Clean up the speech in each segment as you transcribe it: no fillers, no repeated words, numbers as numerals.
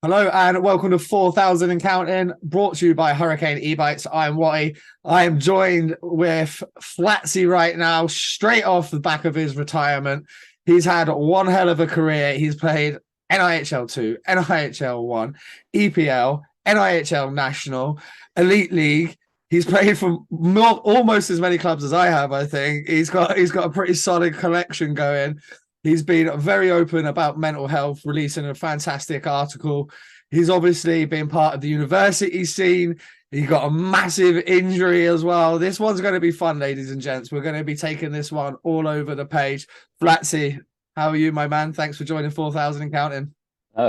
Hello and welcome to 4,000 and Counting, brought to you by Hurricane E-Bikes. I'm Watty. I am joined with Flatsy right now, straight off the back of his retirement. He's had one hell of a career. He's played NIHL 2, NIHL 1, EPL, NIHL National, Elite League. He's played for almost as many clubs as I have, I think. He's got a pretty solid collection going. He's been very open about mental health, releasing a fantastic article. He's obviously been part of the university scene. He got a massive injury as well. This one's going to be fun, ladies and gents. We're going to be taking this one all over the page. Flatsy, how are you, my man? Thanks for joining 4,000 and Counting.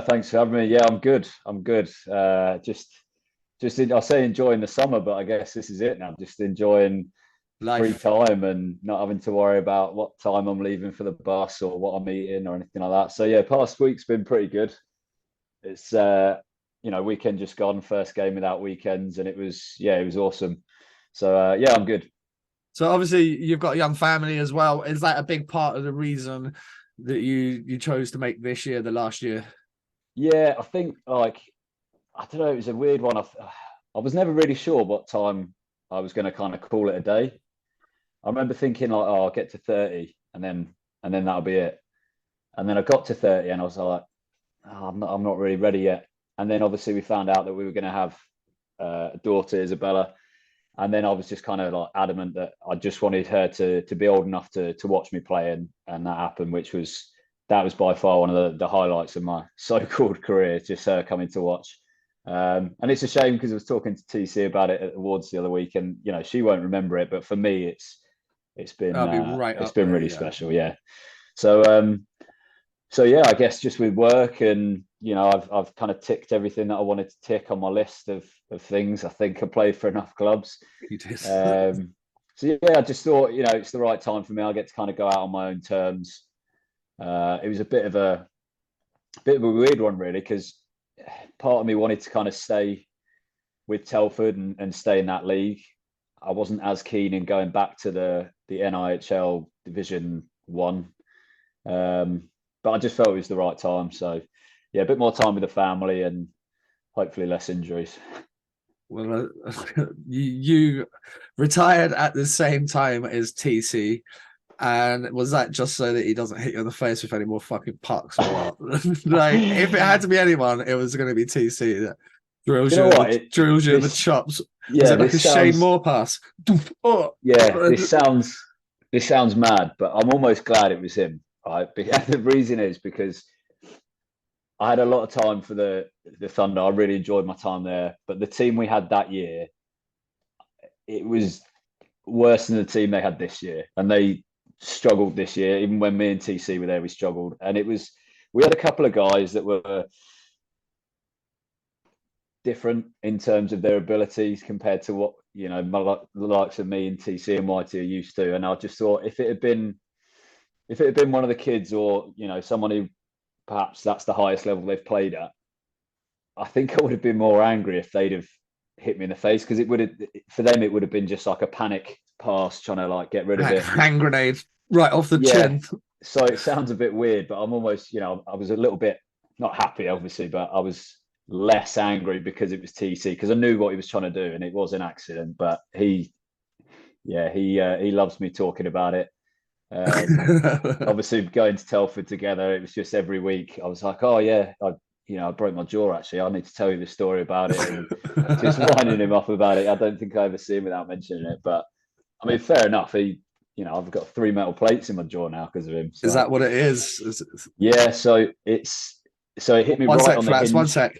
Thanks for having me. Yeah, I'm good. I'm good. I'll say enjoying the summer, but I guess this is it now. Just enjoying free Life. time and not having to worry about what time I'm leaving for the bus or what I'm eating or anything like that. So yeah, past week's been pretty good. It's weekend just gone, first game without weekends, and it was awesome. So yeah, I'm good. So obviously you've got a young family as well. Is that a big part of the reason that you chose to make this year the last year? Yeah, I think like I don't know, it was a weird one. I was never really sure what time I was going to kind of call it a day. I remember thinking like, oh, I'll get to 30 and then that'll be it. And then I got to 30 and I was like, oh, I'm not really ready yet. And then obviously we found out that we were going to have a daughter, Isabella. And then I was just kind of like adamant that I just wanted her to be old enough to watch me play, and that happened, that was by far one of the highlights of my so-called career, just her coming to watch. And it's a shame because I was talking to TC about it at awards the other week, and she won't remember it, but for me I'll be right it's up been there, really yeah. special. Yeah. So so yeah, I guess just with work and I've kind of ticked everything that I wanted to tick on my list of things. I think I played for enough clubs. You did. Um, so yeah, I just thought it's the right time for me. I get to kind of go out on my own terms. It was a bit of a weird one really, because part of me wanted to kind of stay with Telford and stay in that league. I wasn't as keen in going back to the NIHL Division One, but I just felt it was the right time. So yeah, a bit more time with the family and hopefully less injuries. Well, you retired at the same time as TC, and was that just so that he doesn't hit you in the face with any more fucking pucks or what? Like, if it had to be anyone, it was going to be TC that Do you know what? drills you in the This was yeah, it like a this Shane sounds Moore pass? Oh. yeah, this sounds mad, but I'm almost glad it was him. Right? The reason is because I had a lot of time for the Thunder. I really enjoyed my time there, but the team we had that year, it was worse than the team they had this year, and they struggled this year. Even when me and TC were there, we struggled, and we had a couple of guys that were different in terms of their abilities compared to what the likes of me and TC and Whitey are used to. And I just thought if it had been one of the kids, or someone who perhaps that's the highest level they've played at, I think I would have been more angry if they'd have hit me in the face, because it would have, for them, it would have been just like a panic pass trying to like get rid of it. Hand grenade right off the Yeah. chin. So it sounds a bit weird, but I'm almost, I was a little bit not happy, obviously, but I was less angry because it was TC, because I knew what he was trying to do and it was an accident. But he loves me talking about it. Obviously, going to Telford together, it was just every week. I was like, oh yeah, I broke my jaw actually. I need to tell you the story about it, and just winding him up about it. I don't think I ever see him without mentioning it. But I mean, fair enough. I've got 3 metal plates in my jaw now because of him. Is So that what it is? yeah, so it hit me One right sec, on the Flats, one hinge. sec.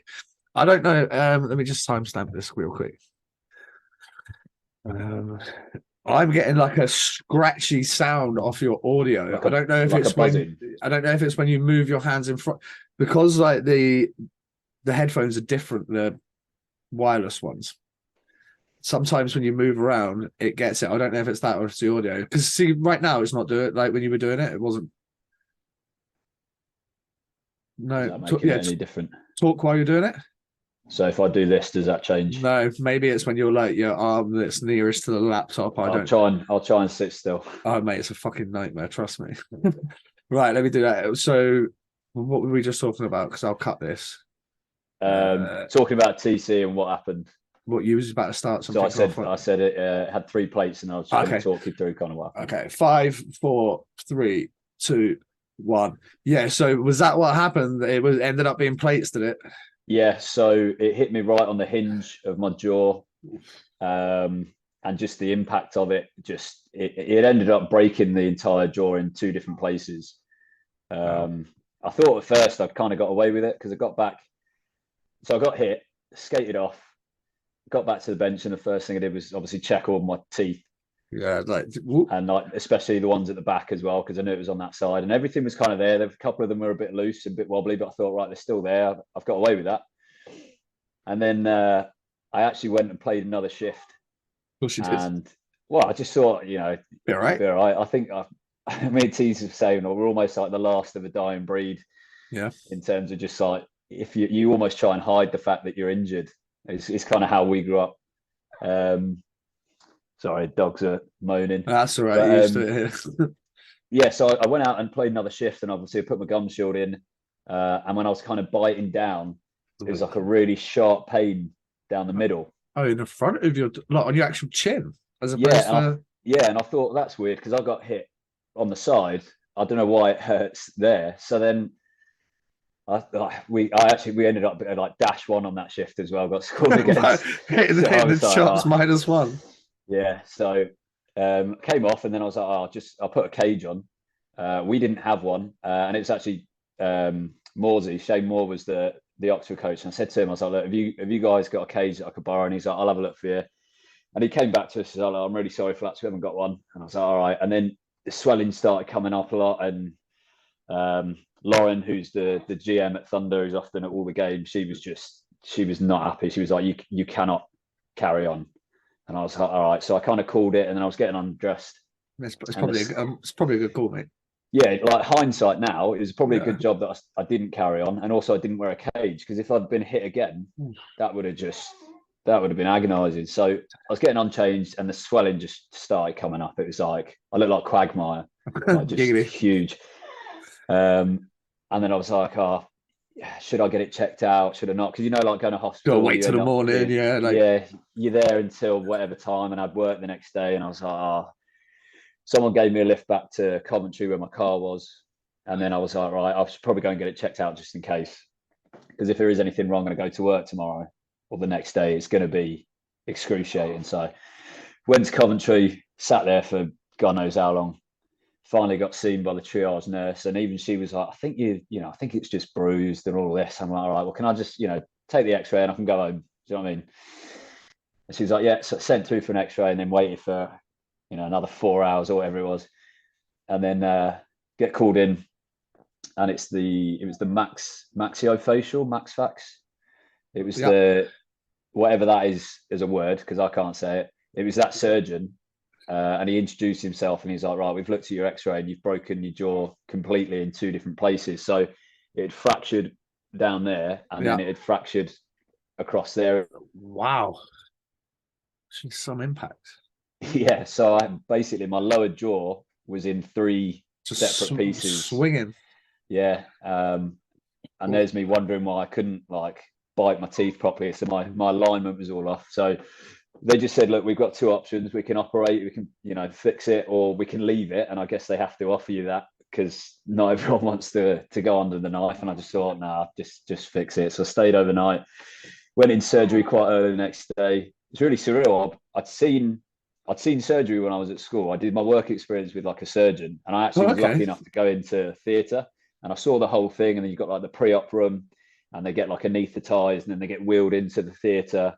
I don't know. Let me just timestamp this real quick. Um, I'm getting like a scratchy sound off your audio. like a like a buzzing. I don't know if it's when you move your hands in front, because like the headphones are different, the wireless ones. Sometimes when you move around, it gets it. I don't know if it's that or it's the audio. Because see, right now it's not doing it. Like when you were doing it, it wasn't. Is No, that making it any different? talk while you're doing it. So if I do this, does that change? No, maybe it's when you're like your arm that's nearest to the laptop. I don't. I'll try and sit still. Oh, mate, it's a fucking nightmare. Trust me. Right, let me do that. So, what were we just talking about? Because I'll cut this. Talking about TC and what happened. What you was about to start So something I said it had 3 plates, and I was just going to talk you through kind of what happened. Okay, 5, 4, 3, 2, 1. Yeah. So was that what happened? It was ended up being plates, did it? Yeah. So it hit me right on the hinge of my jaw, and just the impact of it, it ended up breaking the entire jaw in 2 different places. I thought at first I'd kind of got away with it because I got back. So I got hit, skated off, got back to the bench, and the first thing I did was obviously check all my teeth. Yeah, and especially the ones at the back as well, because I knew it was on that side, and everything was kind of there. A couple of them were a bit loose, a bit wobbly, but I thought, right, they're still there. I've got away with that. And then I actually went and played another shift. Of course you did. And I just thought, be all right. Be all right. I think me and Tees were saying, we're almost like the last of a dying breed. Yeah. In terms of just like, if you almost try and hide the fact that you're injured. It's kind of how we grew up. Sorry, dogs are moaning. That's all right. But, yeah, so I went out and played another shift, and obviously I put my gum shield in. And when I was kind of biting down, it was like a really sharp pain down the middle. Oh, in the front of your, like on your actual chin, as opposed to. And I thought that's weird because I got hit on the side. I don't know why it hurts there. So then we ended up like -1 on that shift as well. Got scored against. hitting the shots -1. Yeah, so came off, and then I was like, I'll put a cage on. We didn't have one, and it was actually Morsey. Shane Moore was the Oxford coach, and I said to him, I was like, look, have you guys got a cage that I could borrow? And he's like, I'll have a look for you. And he came back to us and said, I'm really sorry for that, we haven't got one. And I was like, all right. And then the swelling started coming up a lot, and Lauren, who's the GM at Thunder, who's often at all the games, she was not happy. She was like, you cannot carry on. And I was like, all right. So I kind of called it, and then I was getting undressed. It's probably a good call, mate. Yeah, like hindsight now, it was probably a good job that I didn't carry on, and also I didn't wear a cage, because if I'd been hit again, that would have been agonising. So I was getting unchanged, and the swelling just started coming up. It was like I looked like Quagmire, like just huge. And then I was like, should I get it checked out? Should I not? Because like going to hospital, wait till the morning. You're there until whatever time, and I'd work the next day, and I was like, someone gave me a lift back to Coventry where my car was, and then I was like, right, I should probably go and get it checked out just in case, because if there is anything wrong, I'm going to go to work tomorrow or the next day, it's going to be excruciating. So went to Coventry, sat there for God knows how long. Finally got seen by the triage nurse, and even she was like, I think I think it's just bruised and all this. I'm like, all right, well, can I just take the X-ray and I can go home? Do you know what I mean? And she was like, yeah. So sent through for an X-ray, and then waited for another 4 hours or whatever it was, and then get called in, and it was the maxillofacial, maxfax. It was the whatever that is as a word, because I can't say it. It was that surgeon, and he introduced himself, and he's like, right, we've looked at your X-ray, and you've broken your jaw completely in 2 different places. So it fractured down there, and then it had fractured across there. Wow, some impact. Yeah, so basically my lower jaw was in 3 separate pieces, swinging. Yeah, and there's me wondering why I couldn't bite my teeth properly. So my alignment was all off. So they just said, look, we've got 2 options. We can operate, we can fix it, or we can leave it. And I guess they have to offer you that, because not everyone wants to go under the knife. And I just thought, nah, just fix it. So I stayed overnight, went in surgery quite early the next day. It's really surreal. I'd seen surgery when I was at school. I did my work experience with a surgeon, and I actually was lucky enough to go into theatre, and I saw the whole thing. And then you've got the pre-op room, and they get anaesthetised, and then they get wheeled into the theatre.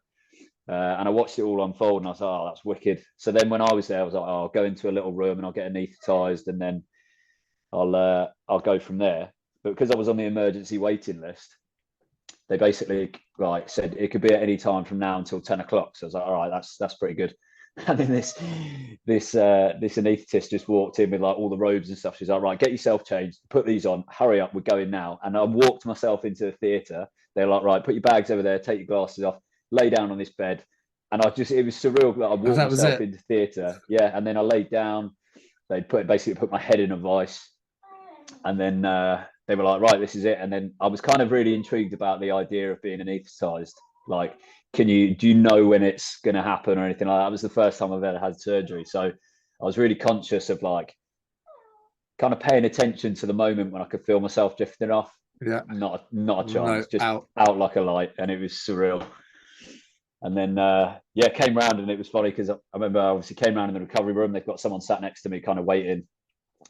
And I watched it all unfold, and I was like, oh, that's wicked. So then when I was there, I was like, oh, I'll go into a little room and I'll get anaesthetised, and then I'll go from there. But because I was on the emergency waiting list, they basically said it could be at any time from now until 10 o'clock. So I was like, all right, that's pretty good. And then this anaesthetist just walked in with all the robes and stuff. She's like, right, get yourself changed, put these on, hurry up, we're going now. And I walked myself into the theatre. They're like, right, put your bags over there, take your glasses off, lay down on this bed. And it was surreal. I walked myself into theatre. Yeah. And then I laid down. They basically put my head in a vice. And then they were like, right, this is it. And then I was kind of really intrigued about the idea of being anaesthetized. Like, do you know when it's going to happen or anything like that? That was the first time I've ever had surgery. So I was really conscious of like kind of paying attention to the moment when I could feel myself drifting off. Yeah. Not a chance, No, just out. out like a light. And it was surreal. And then, yeah, came round, and it was funny because I remember I obviously came round in the recovery room. They've got someone sat next to me kind of waiting.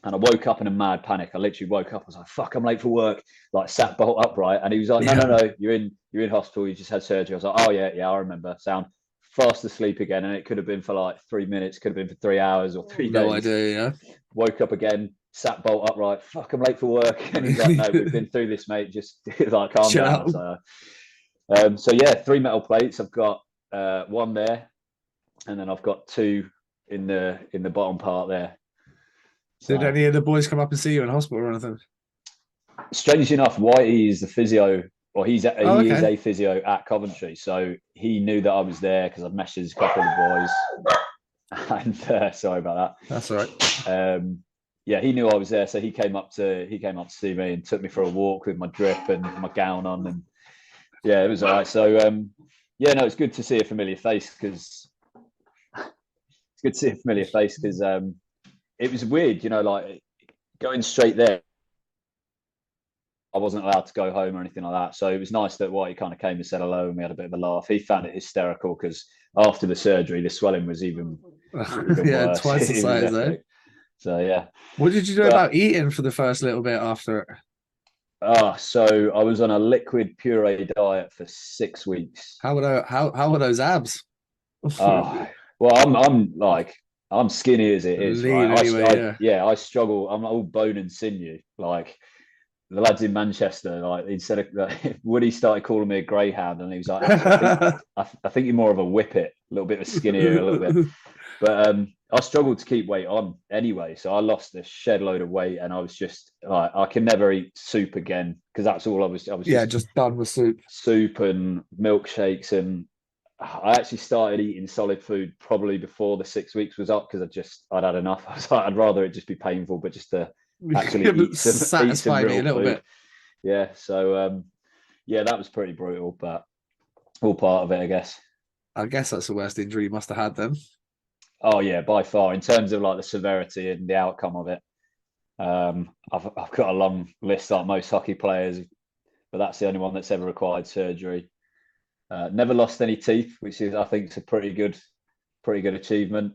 And I woke up in a mad panic. I literally woke up. I was like, "Fuck, I'm late for work." Like, sat bolt upright, and he was like, "No, Yeah. no, no, you're in hospital. You just had surgery." I was like, "Oh yeah, I remember." Sound fast asleep again, and it could have been for like 3 minutes, could have been for 3 hours or 3 No days. idea. Yeah. Woke up again, sat bolt upright. Fuck, I'm late for work, and he's like, "No, we've been through this, mate. Just like calm Chill down." out. So yeah, 3 metal plates. I've got one there, and then I've got two in the bottom part there. Did any of the boys come up and see you in hospital or anything? Strangely enough, Watty is the physio, or he is okay. a physio at Coventry, so he knew that I was there because I've messaged a couple of the boys. And sorry about that. That's all right. Yeah, he knew I was there, so he came up to see me and took me for a walk with my drip and my gown on, and yeah, it was all right. So yeah, no, it's good to see a familiar face because it was weird, like going straight there. I wasn't allowed to go home or anything like that. So it was nice that Whitey kind of came and said hello, and we had a bit of a laugh. He found it hysterical because after the surgery, the swelling was even yeah, worse. twice the size, eh? So yeah. What did you do about eating for the first little bit after it? So I was on a liquid puree diet for 6 weeks. How were those abs? Well, I'm skinny as it is, Lean right? anyway, I struggle. I'm all bone and sinew. Like the lads in Manchester, like instead of Woody started calling me a greyhound, and he was like, I think you're more of a whippet, a little bit of skinnier, a little bit. But I struggled to keep weight on anyway, so I lost a shed load of weight, and I was just like, I can never eat soup again because that's all I was. just done with soup and milkshakes, and I actually started eating solid food probably before the 6 weeks was up because I'd had enough. I was like, I'd rather it just be painful, but just to actually eat some real me a little food. bit. Yeah, so yeah, that was pretty brutal, but all part of it, I guess. I guess that's the worst injury you must have had then. Oh yeah, by far in terms of like the severity and the outcome of it. I've got a long list like most hockey players, but that's the only one that's ever required surgery. Never lost any teeth, which is I think is a pretty good achievement.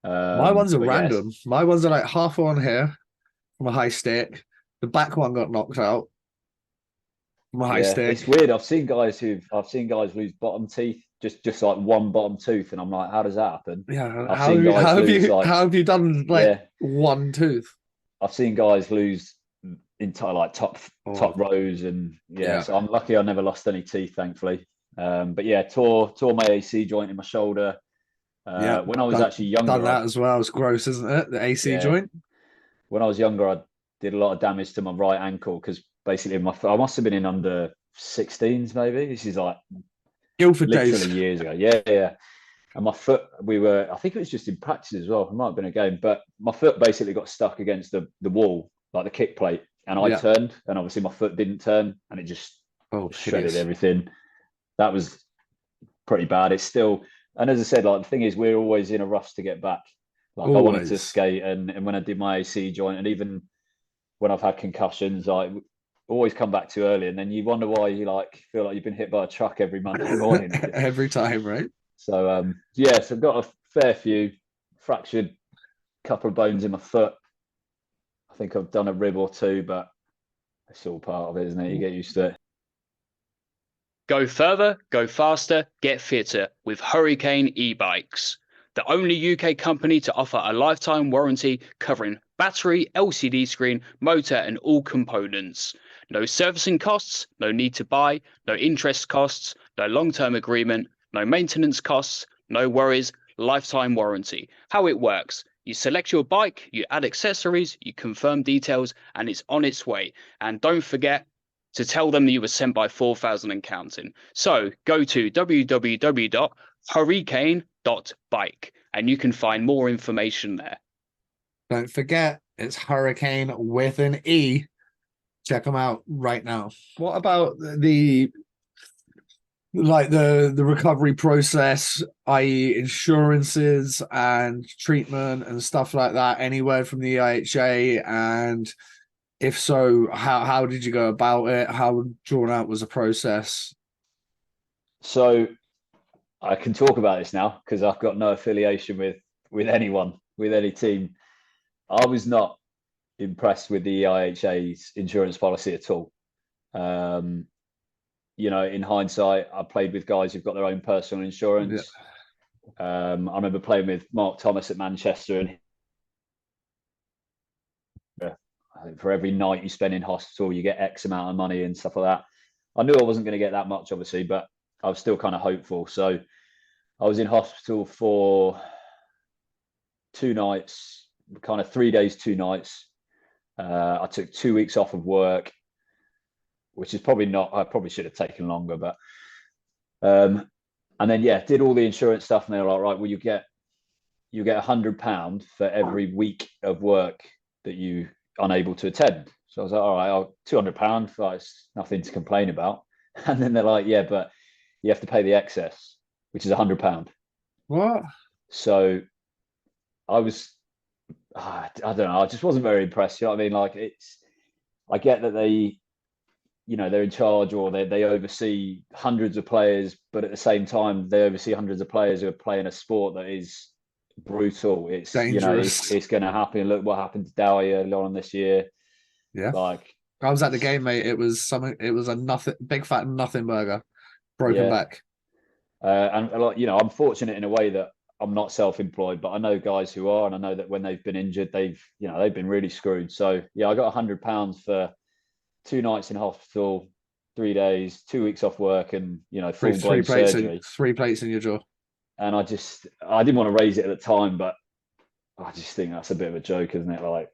My ones are random. Yes. My ones are like half on here from a high stick. The back one got knocked out from a high stick. It's weird. I've seen guys lose bottom teeth, just like one bottom tooth, and I'm like, how does that happen? Yeah, how have you done like one tooth? I've seen guys lose entire like top rows, and so I'm lucky I never lost any teeth, thankfully. But yeah, tore my AC joint in my shoulder. When I was actually younger, done that as well. It's gross, isn't it? The AC joint. When I was younger, I did a lot of damage to my right ankle because basically I must have been in under 16s, maybe. This is like Guildford literally days. years ago. Yeah. And my foot, I think it was just in practice as well. It might have been a game, but my foot basically got stuck against the wall, like the kick plate. And I turned, and obviously my foot didn't turn, and it just shredded everything. That was pretty bad. It's still, and as I said, like the thing is, we're always in a rush to get back. Like I wanted to skate, and when I did my AC joint, and even when I've had concussions, I always come back too early, and then you wonder why you like feel like you've been hit by a truck every Monday morning. Every time, right? So so I've got a fair few fractured, couple of bones in my foot. I think I've done a rib or two, but it's all part of it, isn't it? You get used to it. Go further, go faster, get fitter with Hurricane e-bikes. The only UK company to offer a lifetime warranty covering battery, LCD screen, motor and all components. No servicing costs, no need to buy, no interest costs, no long-term agreement, no maintenance costs, no worries, lifetime warranty. How it works: you select your bike, you add accessories, you confirm details, and it's on its way. And don't forget to tell them you were sent by 4,000 and counting. So go to www.hurricane.bike and you can find more information there. Don't forget, it's Hurricane with an E. check them out right now. What about the the recovery process, i.e., insurances and treatment and stuff like that? Any word from the EIHA? And if so, how did you go about it? How drawn out was the process? So I can talk about this now because I've got no affiliation with anyone, with any team. I was not impressed with the EIHA's insurance policy at all. In hindsight, I played with guys who've got their own personal insurance. I remember playing with Mark Thomas at Manchester, and I think for every night you spend in hospital, you get X amount of money and stuff like that. I knew I wasn't going to get that much, obviously, but I was still kind of hopeful. So I was in hospital for 2 nights, kind of 3 days, 2 nights. I took 2 weeks off of work, which is probably not, I probably should have taken longer, but and then did all the insurance stuff, and they were like, right, well, you get £100 for every week of work that you unable to attend. So I was like, all right, £200, that's nothing to complain about. And then they're like, yeah, but you have to pay the excess, which is £100. What? So I don't know, I just wasn't very impressed. You know what I mean? Like, I get that they're in charge, or they oversee hundreds of players, but at the same time, they oversee hundreds of players who are playing a sport that is brutal. It's Dangerous. it's going to happen. Look what happened to Dowie early on this year. Yeah. Like, I was at the game, mate. It was something. It was a nothing, big fat nothing burger, broken back. And a lot, I'm fortunate in a way that I'm not self-employed, but I know guys who are, and I know that when they've been injured, they've been really screwed. So yeah, I got £100 for 2 nights in hospital, 3 days, 2 weeks off work, and full blown surgery. 3 plates in your jaw. And I didn't want to raise it at the time, but I just think that's a bit of a joke, isn't it? Like,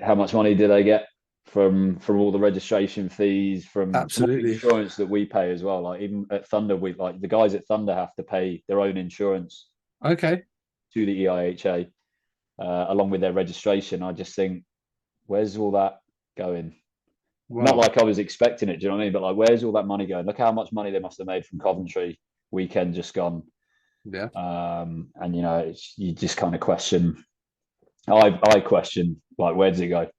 how much money do they get from all the registration fees, from Absolutely insurance that we pay as well? Like, even at Thunder, the guys at Thunder have to pay their own insurance. Okay. To the EIHA, along with their registration. I just think, where's all that going? Well, not like I was expecting it, do you know what I mean? But like, where's all that money going? Look how much money they must have made from Coventry weekend just gone. Yeah. And you just kind of question. I question, like, where does it go?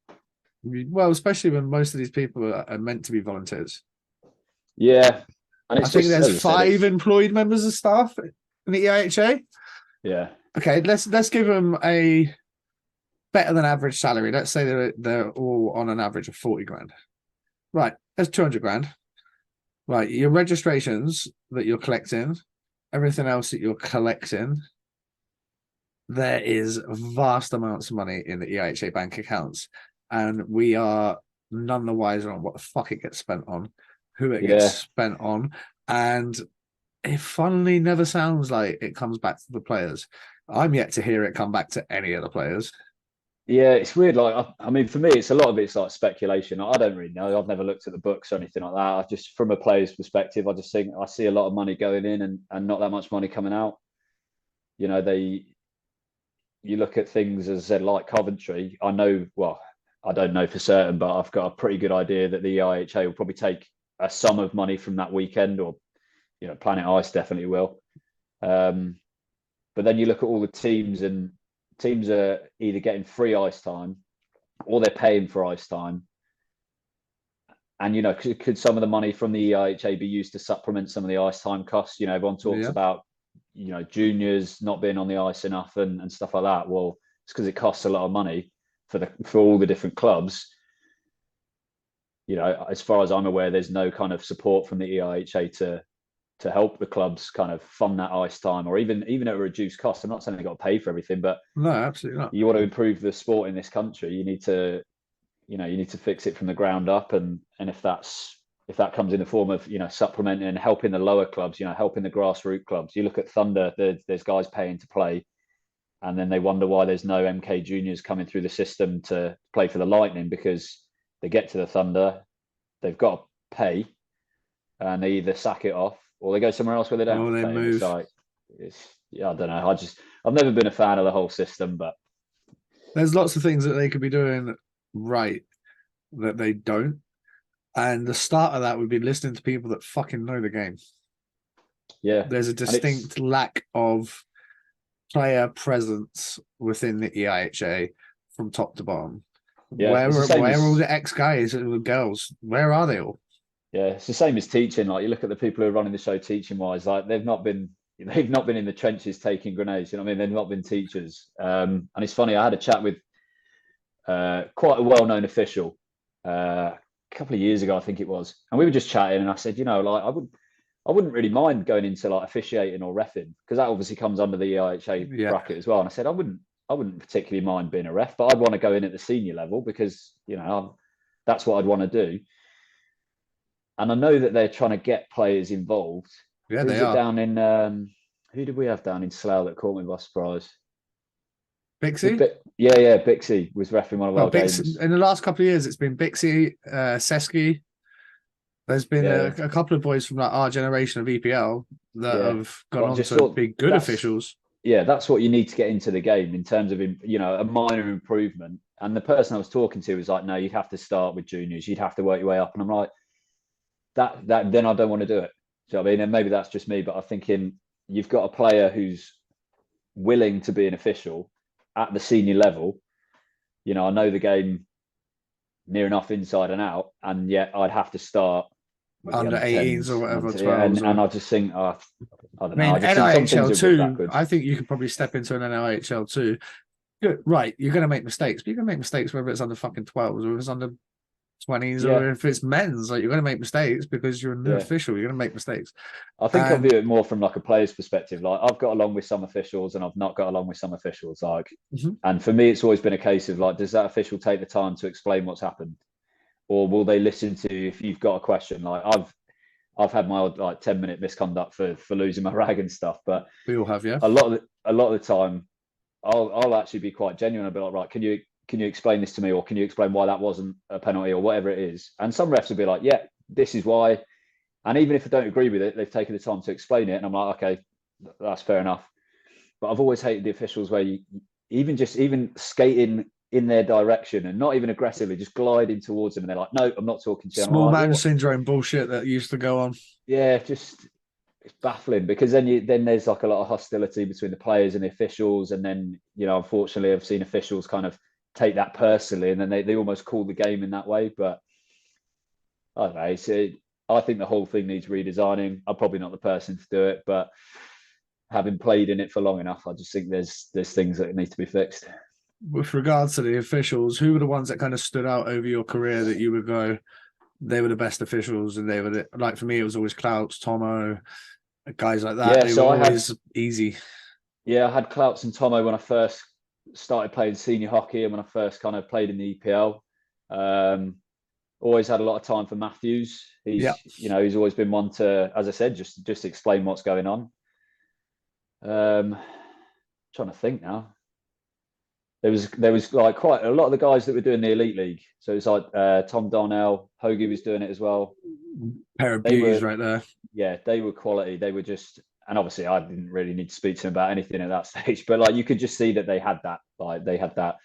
Well, especially when most of these people are meant to be volunteers. Yeah. And I think there's 5 employed members of staff in the EIHA. Yeah. Okay, let's give them a better than average salary. Let's say they're all on an average of 40 grand. Right, that's 200 grand. Right, your registrations that you're collecting, everything else that you're collecting, there is vast amounts of money in the EIHA bank accounts, and we are none the wiser on what the fuck it gets spent on, who it gets spent on, and it funnily never sounds like it comes back to the players. I'm yet to hear it come back to any of the players. Yeah, it's weird. Like, I mean, for me, it's a lot of it's like speculation. I don't really know. I've never looked at the books or anything like that. I just, from a player's perspective, I just think I see a lot of money going in and not that much money coming out. You look at things, as I said, like Coventry. I don't know for certain, but I've got a pretty good idea that the IHA will probably take a sum of money from that weekend, or Planet Ice definitely will. But then you look at all the teams, and teams are either getting free ice time or they're paying for ice time. And could some of the money from the EIHA be used to supplement some of the ice time costs? Everyone talks about juniors not being on the ice enough and stuff like that. Well, it's because it costs a lot of money for all the different clubs. As far as I'm aware, there's no kind of support from the EIHA to help the clubs kind of fund that ice time, or even at a reduced cost. I'm not saying they've got to pay for everything, but no, absolutely not. You want to improve the sport in this country, you need to fix it from the ground up. And if that comes in the form of supplementing and helping the lower clubs, helping the grassroots clubs. You look at Thunder, there's guys paying to play, and then they wonder why there's no MK juniors coming through the system to play for the Lightning, because they get to the Thunder, they've got to pay, and they either sack it off or they go somewhere else where they don't. Or they move. I don't know. I've never been a fan of the whole system, but there's lots of things that they could be doing right. that they don't. And the start of that would be listening to people that fucking know the game. Yeah. There's a distinct lack of player presence within the EIHA from top to bottom. Yeah, where it's the same are all as- the ex-guys and the girls? Where are they all? Yeah, it's the same as teaching. Like, you look at the people who are running the show teaching wise, like they've not been in the trenches taking grenades. You know what I mean? They've not been teachers. And it's funny, I had a chat with quite a well-known official a couple of years ago, I think it was, and we were just chatting, and I said, like I wouldn't really mind going into like officiating or reffing, because that obviously comes under the EIHA bracket as well. And I said I wouldn't particularly mind being a ref, but I'd want to go in at the senior level because that's what I'd want to do. And I know that they're trying to get players involved. Yeah, Who's they it are. down in who did we have down in Slough that caught me by surprise? Bixie? Yeah, Bixie was reffing one of our games. In the last couple of years, it's been Bixie, Seski. There's been a couple of boys from like our generation of EPL that have gone on to be good officials. Yeah, that's what you need to get into the game in terms of, a minor improvement. And the person I was talking to was like, no, you'd have to start with juniors. You'd have to work your way up. And I'm like, that then I don't want to do it. So I mean, and maybe that's just me, but I'm thinking you've got a player who's willing to be an official at the senior level. I know the game near enough inside and out, and yet I'd have to start under 18s or whatever, 12s. And I just think, I don't know. I mean, NIHL too. I think you could probably step into an NIHL too. Right, you're going to make mistakes, but you're going to make mistakes whether it's under fucking 12s or if it's under 20s or if it's men's. Like, you're going to make mistakes because you're a new official. You're going to make mistakes. I think I view it more from like a player's perspective. Like, I've got along with some officials and I've not got along with some officials. Like, and for me, it's always been a case of like, does that official take the time to explain what's happened, or will they listen to you if you've got a question? Like, I've had my odd like 10-minute misconduct for losing my rag and stuff, but we all have, a lot of the time, I'll actually be quite genuine. I'll be like, right, can you explain this to me, or can you explain why that wasn't a penalty or whatever it is? And some refs will be like, yeah, this is why. And even if I don't agree with it, they've taken the time to explain it, and I'm like, okay, that's fair enough. But I've always hated the officials where you even skating in their direction and not even aggressively, just gliding towards them, and they're like, no, I'm not talking to you. Small man syndrome bullshit that used to go on. Yeah, it's baffling, because then there's like a lot of hostility between the players and the officials, and then unfortunately I've seen officials kind of take that personally, and then they almost call the game in that way. But I don't know. I think the whole thing needs redesigning. I'm probably not the person to do it, but having played in it for long enough, I just think there's things that need to be fixed. With regards to the officials, who were the ones that kind of stood out over your career that you would go, they were the best officials, and they were like, for me, it was always Clouts, Tomo, guys like that. They were always easy. Yeah, I had Clouts and Tomo when I first started playing senior hockey and when I first kind of played in the EPL. Always had a lot of time for Matthews. He's always been one to, as I said, just explain what's going on. Trying to think now. There was like quite a lot of the guys that were doing the Elite League. So it's like Tom Darnell, Hoagie was doing it as well. Pair of beauties right there. Yeah, they were quality. They were just, and obviously I didn't really need to speak to them about anything at that stage, but like you could just see that they had that, like they had that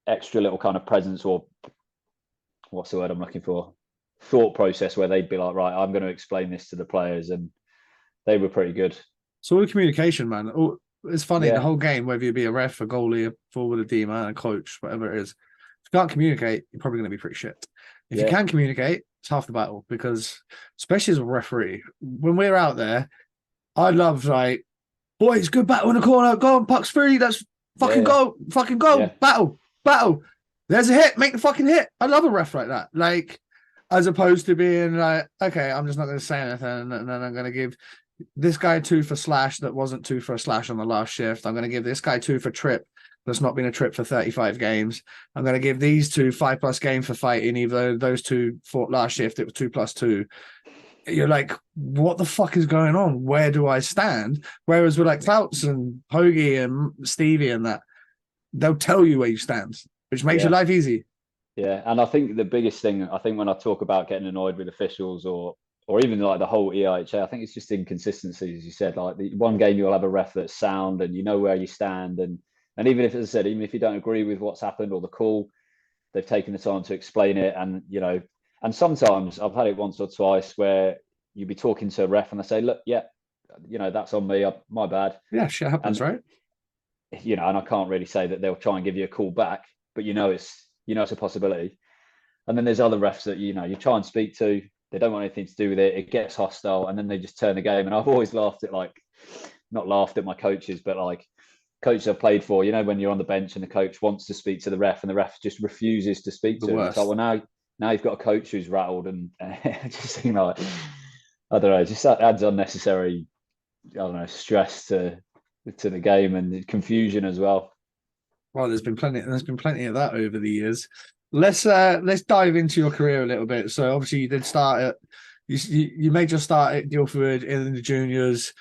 extra little kind of presence, or what's the word I'm looking for? Thought process, where they'd be like, right, I'm going to explain this to the players, and they were pretty good. So all communication, man. It's funny, the whole game, whether you be a ref, a goalie, a forward, a D-man, a coach, whatever it is, if you can't communicate, you're probably going to be pretty shit. If you can communicate, it's half the battle, because especially as a referee, when we're out there, I love like, boys, good battle in the corner, go on, puck's free, let's fucking go, battle. There's a hit, make the fucking hit. I love a ref like that. Like, as opposed to being like, okay, I'm just not going to say anything, and then I'm going to give this guy 2 for slash that wasn't 2 for a slash on the last shift. I'm going to give this guy 2 for trip that's not been a trip for 35 games. I'm going to give these 2 5+ game for fighting, even though those 2 fought last shift, it was 2+2. You're like, what the fuck is going on? Where do I stand? Whereas with like Clouts and Hoagie and Stevie and that, they'll tell you where you stand, which makes your life easy. Yeah, and I think the biggest thing, when I talk about getting annoyed with officials or even like the whole EIHA, I think it's just inconsistency, as you said. Like the one game you'll have a ref that's sound and you know where you stand, and even if, as I said, even if you don't agree with what's happened or the call, they've taken the time to explain it, and and sometimes I've had it once or twice where you'd be talking to a ref and they say, look, yeah, that's on me, my bad. Yeah, shit happens, and, right? and I can't really say that they'll try and give you a call back, but it's a possibility. And then there's other refs that you try and speak to, they don't want anything to do with it, it gets hostile, and then they just turn the game. And I've always laughed at not laughed at my coaches, but coaches I've played for, when you're on the bench and the coach wants to speak to the ref and the ref just refuses to speak to him. It's like, well, now you've got a coach who's rattled, and just I don't know, just that adds unnecessary, stress to the game and confusion as well. Well, there's been plenty of that over the years. Let's dive into your career a little bit. So obviously you did start at you made your start at Guildford in the juniors.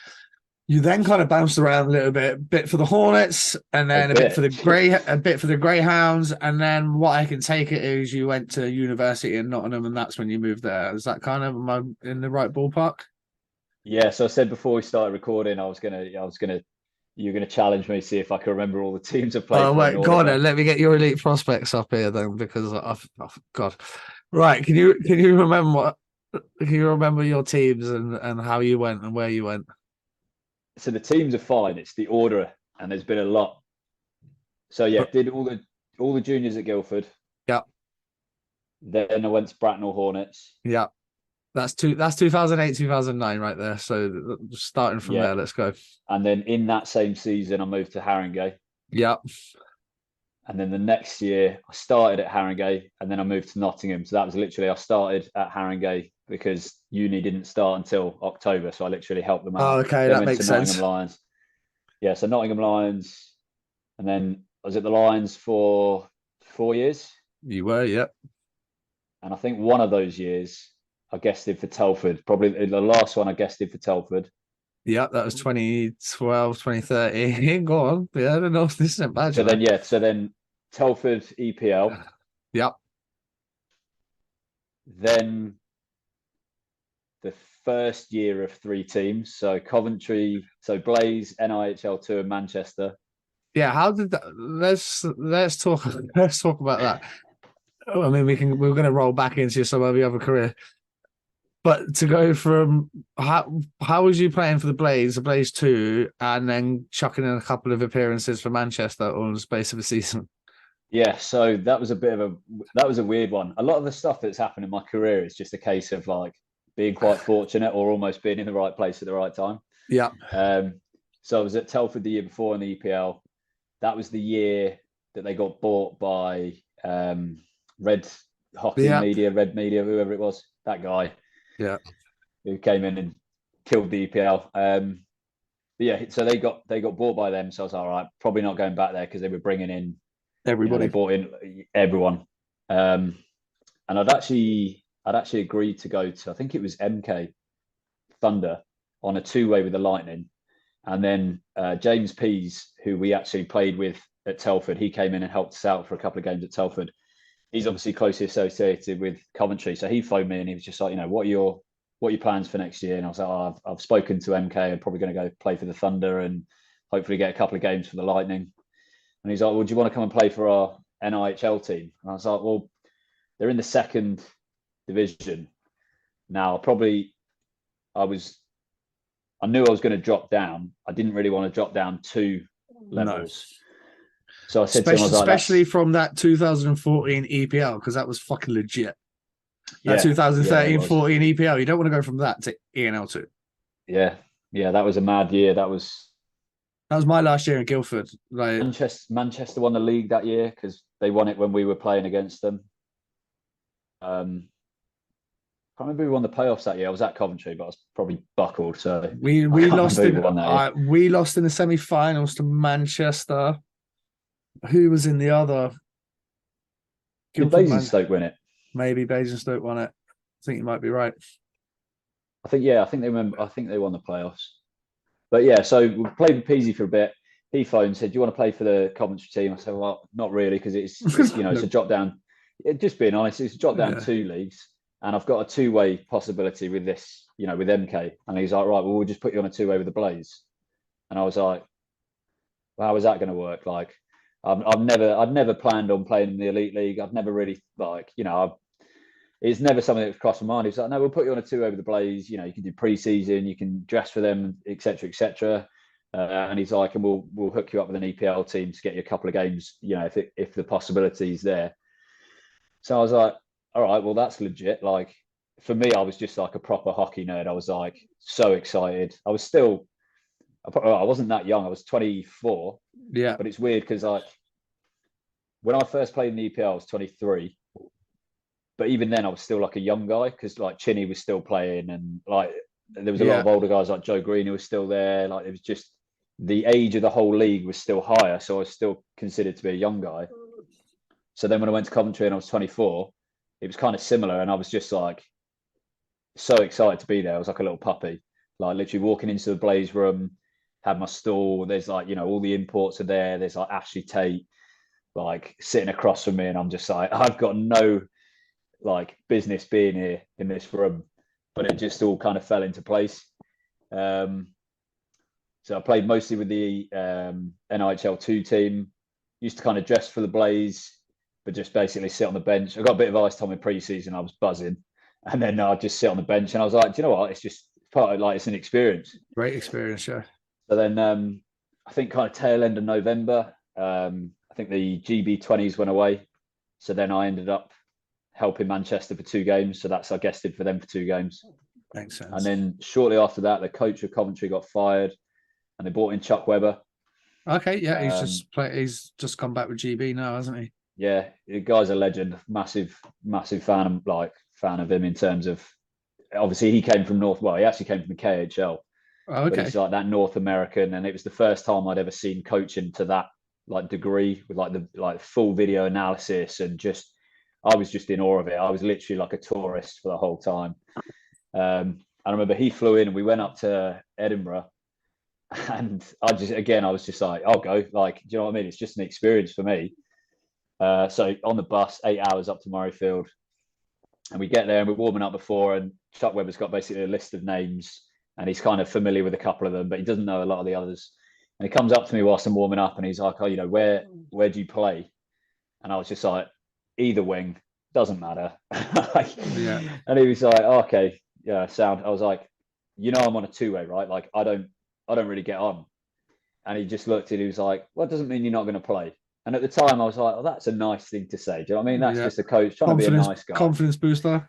You then kind of bounced around a little bit for the Hornets, and then a bit for the Greyhounds, and then what I can take it is you went to university in Nottingham, and that's when you moved there. Is that kind of, am I in the right ballpark? Yeah. So I said before we started recording, you're gonna challenge me, see if I can remember all the teams I've played. Oh wait, God, let me get your elite prospects up here then, because God, right? Can you remember your teams and how you went and where you went? So the teams are fine. It's the order, and there's been a lot. So yeah, did all the juniors at Guildford. Yeah. Then I went to Bracknell Hornets. Yeah. That's 2008, 2009 right there. So starting from there, let's go. And then in that same season, I moved to Haringey. Yeah. And then the next year, I started at Haringey, and then I moved to Nottingham. So that was literally, I started at Haringey because uni didn't start until October. So I literally helped them out. Oh, okay, that makes sense. Nottingham Lions. Yeah, so Nottingham Lions. And then I was at the Lions for 4 years. You were, yep. And I think one of those years, I guested for Telford. Probably the last one I guested for Telford. Yeah, that was 2012, 2013. Go on. Yeah, I don't know if this isn't bad. So then Telford EPL. Yep. Then the first year of 3 teams. So Coventry, so Blaze, NIHL2 and Manchester. Yeah, how did that, let's talk about that. I mean, we're going to roll back into some of the other career. But to go from how was you playing for the Blaze 2, and then chucking in a couple of appearances for Manchester all in the space of a season? Yeah, so that was a weird one. A lot of the stuff that's happened in my career is just a case of being quite fortunate or almost being in the right place at the right time. Yeah. So I was at Telford the year before in the EPL. That was the year that they got bought by Red Media, whoever it was, that guy. Yeah, who came in and killed the EPL. But yeah, so they got bought by them. So I was all right, probably not going back there because they were bringing in everybody. They bought in everyone. And I'd actually agreed to go to, I think it was MK Thunder on a 2-way with the Lightning, and then James Pease, who we actually played with at Telford, he came in and helped us out for a couple of games at Telford. He's obviously closely associated with Coventry, so he phoned me and he was just like, what are your plans for next year? And I was like, oh, I've spoken to MK. I'm probably going to go play for the Thunder and hopefully get a couple of games for the Lightning. And he's like, well, do you want to come and play for our NIHL team? And I was like, well, they're in the 2nd division now. I knew I was going to drop down. I didn't really want to drop down 2 levels. No. So I said to him, especially from that 2014 EPL, because that was fucking legit. That 2013-14 EPL, you don't want to go from that to ENL2. Yeah, that was a mad year. That was my last year in Guildford. Manchester won the league that year because they won it when we were playing against them. I can't remember who won the playoffs that year. I was at Coventry, but I was probably buckled. So we lost we lost in the semi-finals to Manchester. Who was in the other? Did Basingstoke win it? Maybe Basingstoke won it. I think you might be right. I think they won the playoffs. But yeah, so we played with Peasy for a bit. He phoned and said, do you want to play for the Coventry team? I said, well, not really, because it's it's a drop down. Just being honest, it's a drop down 2 leagues. And I've got a 2-way possibility with this, with MK. And he's like, right, well, we'll just put you on a 2-way with the Blaze. And I was like, well, how is that going to work? I'd never planned on playing in the elite league. I've never really it's never something that's crossed my mind. It's like, no, we'll put you on a 2 over the Blaze. You can do pre-season, you can dress for them, etc., etc. And he's like, and we'll hook you up with an EPL team to get you a couple of games. If the possibility is there. So I was like, all right, well that's legit. Like for me, I was just like a proper hockey nerd. I was like so excited. I wasn't that young. I was 24. Yeah. But it's weird because like when I first played in the EPL, I was 23. But even then, I was still like a young guy because like Chinny was still playing, and like there was a lot of older guys like Joe Green who was still there. Like it was just the age of the whole league was still higher, so I was still considered to be a young guy. So then when I went to Coventry and I was 24, it was kind of similar, and I was just like so excited to be there. I was like a little puppy, like literally walking into the Blaze room, had my stall. There's like all the imports are there. There's like Ashley Tate, like sitting across from me, and I'm just like I've got no like business being here in this room, but it just all kind of fell into place. So I played mostly with the NIHL 2 team. Used to kind of dress for the Blaze, but just basically sit on the bench. I got a bit of ice time in pre-season. I was buzzing, and then I'd just sit on the bench, and I was like, do you know what? It's just part of like it's an experience. Great experience, yeah. So then I think kind of tail end of November, I think the GB20s went away. So then I ended up helping Manchester for 2 games. So I guested for them for 2 games. Makes sense. And then shortly after that, the coach of Coventry got fired and they brought in Chuck Webber. Okay, yeah, he's just come back with GB now, hasn't he? Yeah, the guy's a legend. Massive fan of him in terms of obviously he came from he actually came from the KHL. Oh, okay. But he's like that North American, and it was the first time I'd ever seen coaching to that like degree with like the full video analysis, and just I was just in awe of it. I was literally like a tourist for the whole time. I remember he flew in and we went up to Edinburgh, and I was just like, I'll go. Like, do you know what I mean? It's just an experience for me. So on the bus, 8 hours up to Murrayfield, and we get there and we're warming up before, and Chuck Webber's got basically a list of names, and he's kind of familiar with a couple of them, but he doesn't know a lot of the others. And he comes up to me whilst I'm warming up, and he's like, "Oh, where do you play?" And I was just like, "Either wing, doesn't matter." Yeah. And he was like, oh, "Okay, yeah, sound." I was like, "I'm on a 2-way, right? Like, I don't really get on." And he just looked at it. He was like, "Well, it doesn't mean you're not going to play." And at the time, I was like, "Oh, that's a nice thing to say." Do you know what I mean? That's just a coach trying to be a nice guy. Confidence booster.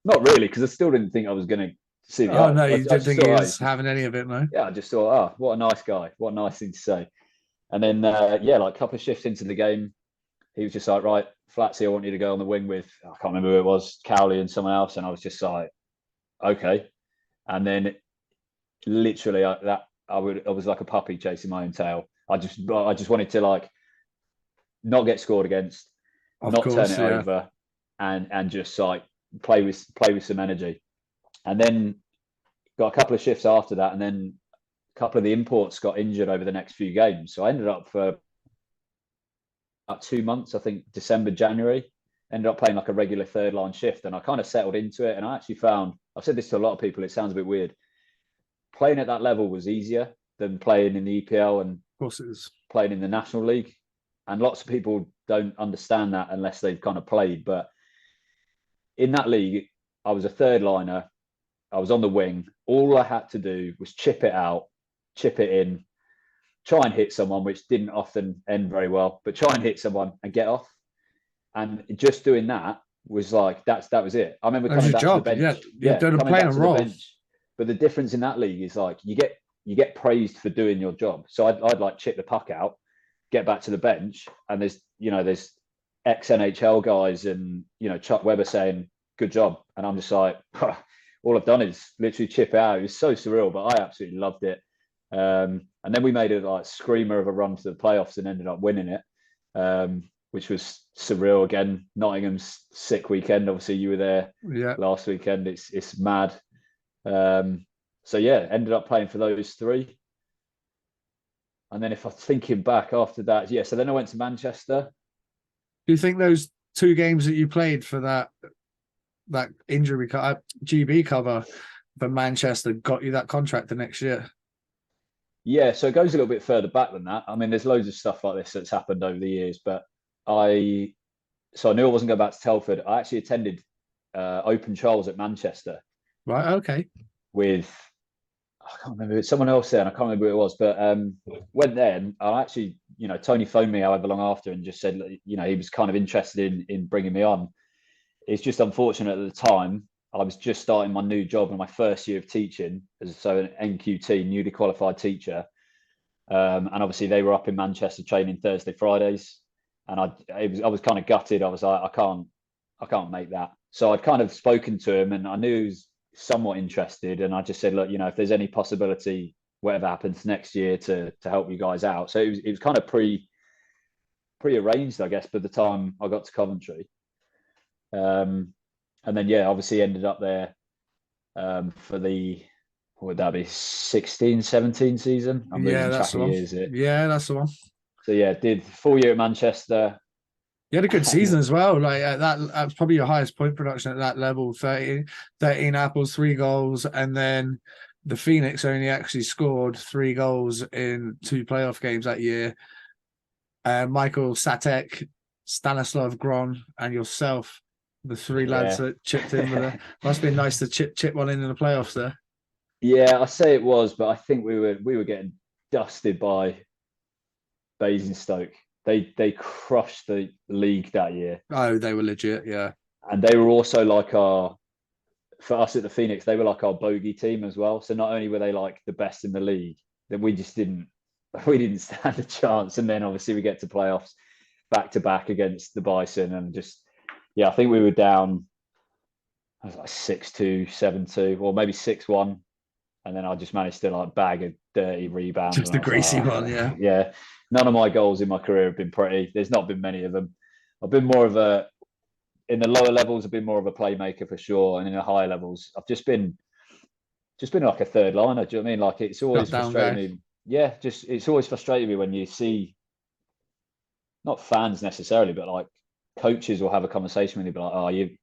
Not really, because I still didn't think I was going to see the. Oh no, you didn't think he was having any of it, no? Yeah, I just thought, oh, what a nice guy. What a nice thing to say. And then, like a couple of shifts into the game, he was just like, "Right, Flatsy, I want you to go on the wing with," I can't remember who it was, Cowley and someone else. And I was just like, okay. And then literally I was like a puppy chasing my own tail. I just wanted to like not get scored against, turn it over, and just like play with some energy. And then got a couple of shifts after that, and then a couple of the imports got injured over the next few games. So I ended up for about 2 months, I think December, January, ended up playing like a regular 3rd line shift, and I kind of settled into it. And I actually found, I've said this to a lot of people, it sounds a bit weird, playing at that level was easier than playing in the EPL and of course it is. Playing in the National League. And lots of people don't understand that unless they've kind of played. But in that league, I was a 3rd liner. I was on the wing. All I had to do was chip it out, chip it in, try and hit someone, which didn't often end very well, but try and hit someone and get off. And just doing that was like, that was it. I remember coming back to the bench. Yeah, you're playing a role. But the difference in that league is like, you get praised for doing your job. So I'd like chip the puck out, get back to the bench, and there's ex-NHL guys and, Chuck Webber saying, "Good job." And I'm just like, all I've done is literally chip out. It was so surreal, but I absolutely loved it. And then we made a like screamer of a run to the playoffs and ended up winning it, which was surreal again. Nottingham's sick weekend. Obviously, you were there last weekend. It's mad. So yeah, ended up playing for those 3. And then if I'm thinking back after that, so then I went to Manchester. Do you think those 2 games that you played for that injury GB cover for Manchester got you that contract the next year? Yeah, so it goes a little bit further back than that. I mean, there's loads of stuff like this that's happened over the years, but I so I knew I wasn't going back to Telford. I actually attended Open Trials at Manchester Right. Okay. with I can't remember, it's someone else there, and I can't remember who it was, but went there, and I actually, Tony phoned me however long after and just said, he was kind of interested in bringing me on. It's just unfortunate at the time. I was just starting my new job in my first year of teaching, so an NQT, newly qualified teacher. And obviously they were up in Manchester training Thursday, Fridays, and I was kind of gutted. I was like, I can't make that. So I'd kind of spoken to him, and I knew he was somewhat interested, and I just said, look, if there's any possibility, whatever happens next year, to help you guys out. So it was kind of pre-arranged, I guess, by the time I got to Coventry. And then obviously ended up there for the, what would that be, 16-17 season? I'm Yeah, losing that's track the of one. years. Yeah, that's the one. So did full year at Manchester. You had a good season as well. Like that's probably your highest point production at that level. 13 apples, 3 goals, and then the Phoenix only actually scored 3 goals in 2 playoff games that year. Michael Satek, Stanislav Gron, and yourself, the 3 lads that chipped in with it. Must have been nice to chip one in the playoffs there. Yeah, I say it was, but I think we were getting dusted by Basingstoke. They crushed the league that year. Oh, they were legit, yeah. And they were also like for us at the Phoenix, they were like our bogey team as well. So not only were they like the best in the league, then we didn't stand a chance. And then obviously we get to playoffs back to back against the Bison, and just I think we were down, I was like 6-2, 7-2, or maybe 6-1. And then I just managed to like bag a dirty rebound. Just a greasy one, yeah. Yeah. None of my goals in my career have been pretty. There's not been many of them. I've been more of in the lower levels, I've been more of a playmaker for sure. And in the higher levels, I've just been like a third liner. Do you know what I mean? Like it's always frustrated me. Yeah, it's always frustrated me when you see, not fans necessarily, but like coaches will have a conversation with you, be like, oh, you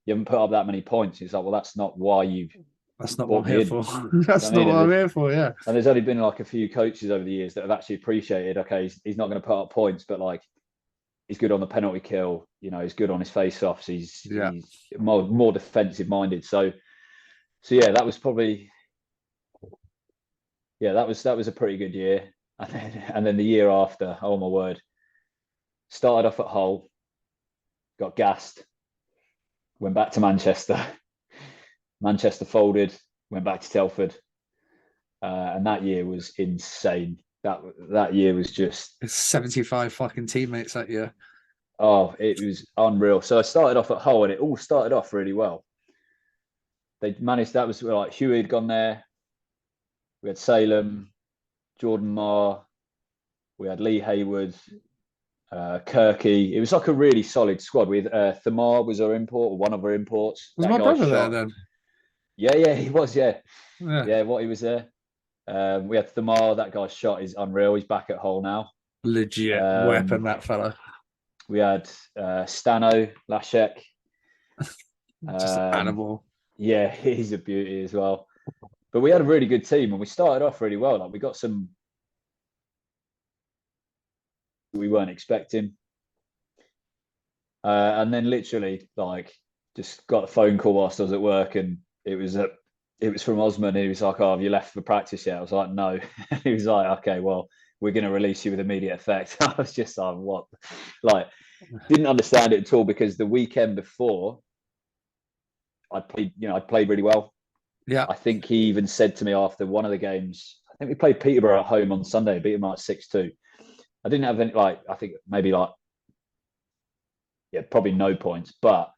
haven't put up that many points. It's like, well, that's not why you've. That's not what I'm here for. That's not what I'm here for, yeah. And there's only been like a few coaches over the years that have actually appreciated, okay, he's not going to put up points, but like he's good on the penalty kill, he's good on his face-offs, he's more defensive minded. So that was probably that was a pretty good year. And then the year after, oh my word, started off at Hull, got gassed, went back to Manchester. Manchester folded, went back to Telford, and that year was insane. That year was just 75 fucking teammates that year. Oh, it was unreal. So I started off at Hull, and it all started off really well. They managed. That was like Huey had gone there. We had Salem, Jordan Marr, we had Lee Hayward, Kirky. It was like a really solid squad. With Thamar was our import, or one of our imports. Was my brother there then? Yeah, he was. Yeah, what he was there. We had Thamar. That guy's shot is unreal. He's back at Hull now. Legit weapon, that fella. We had Stano Lashek. Just an animal. Yeah, he's a beauty as well. But we had a really good team, and we started off really well. Like we got some we weren't expecting, and then literally like just got a phone call whilst I was at work, and it was from Osman. He was like, "Oh, have you left for practice yet?" I was like, "No." He was like, "Okay, well, we're going to release you with immediate effect." I was just like, "What?" Like, didn't understand it at all, because the weekend before, I'd played really well. Yeah. I think he even said to me after one of the games, I think we played Peterborough at home on Sunday, beat them like 6-2. I didn't have any, I think maybe probably no points. But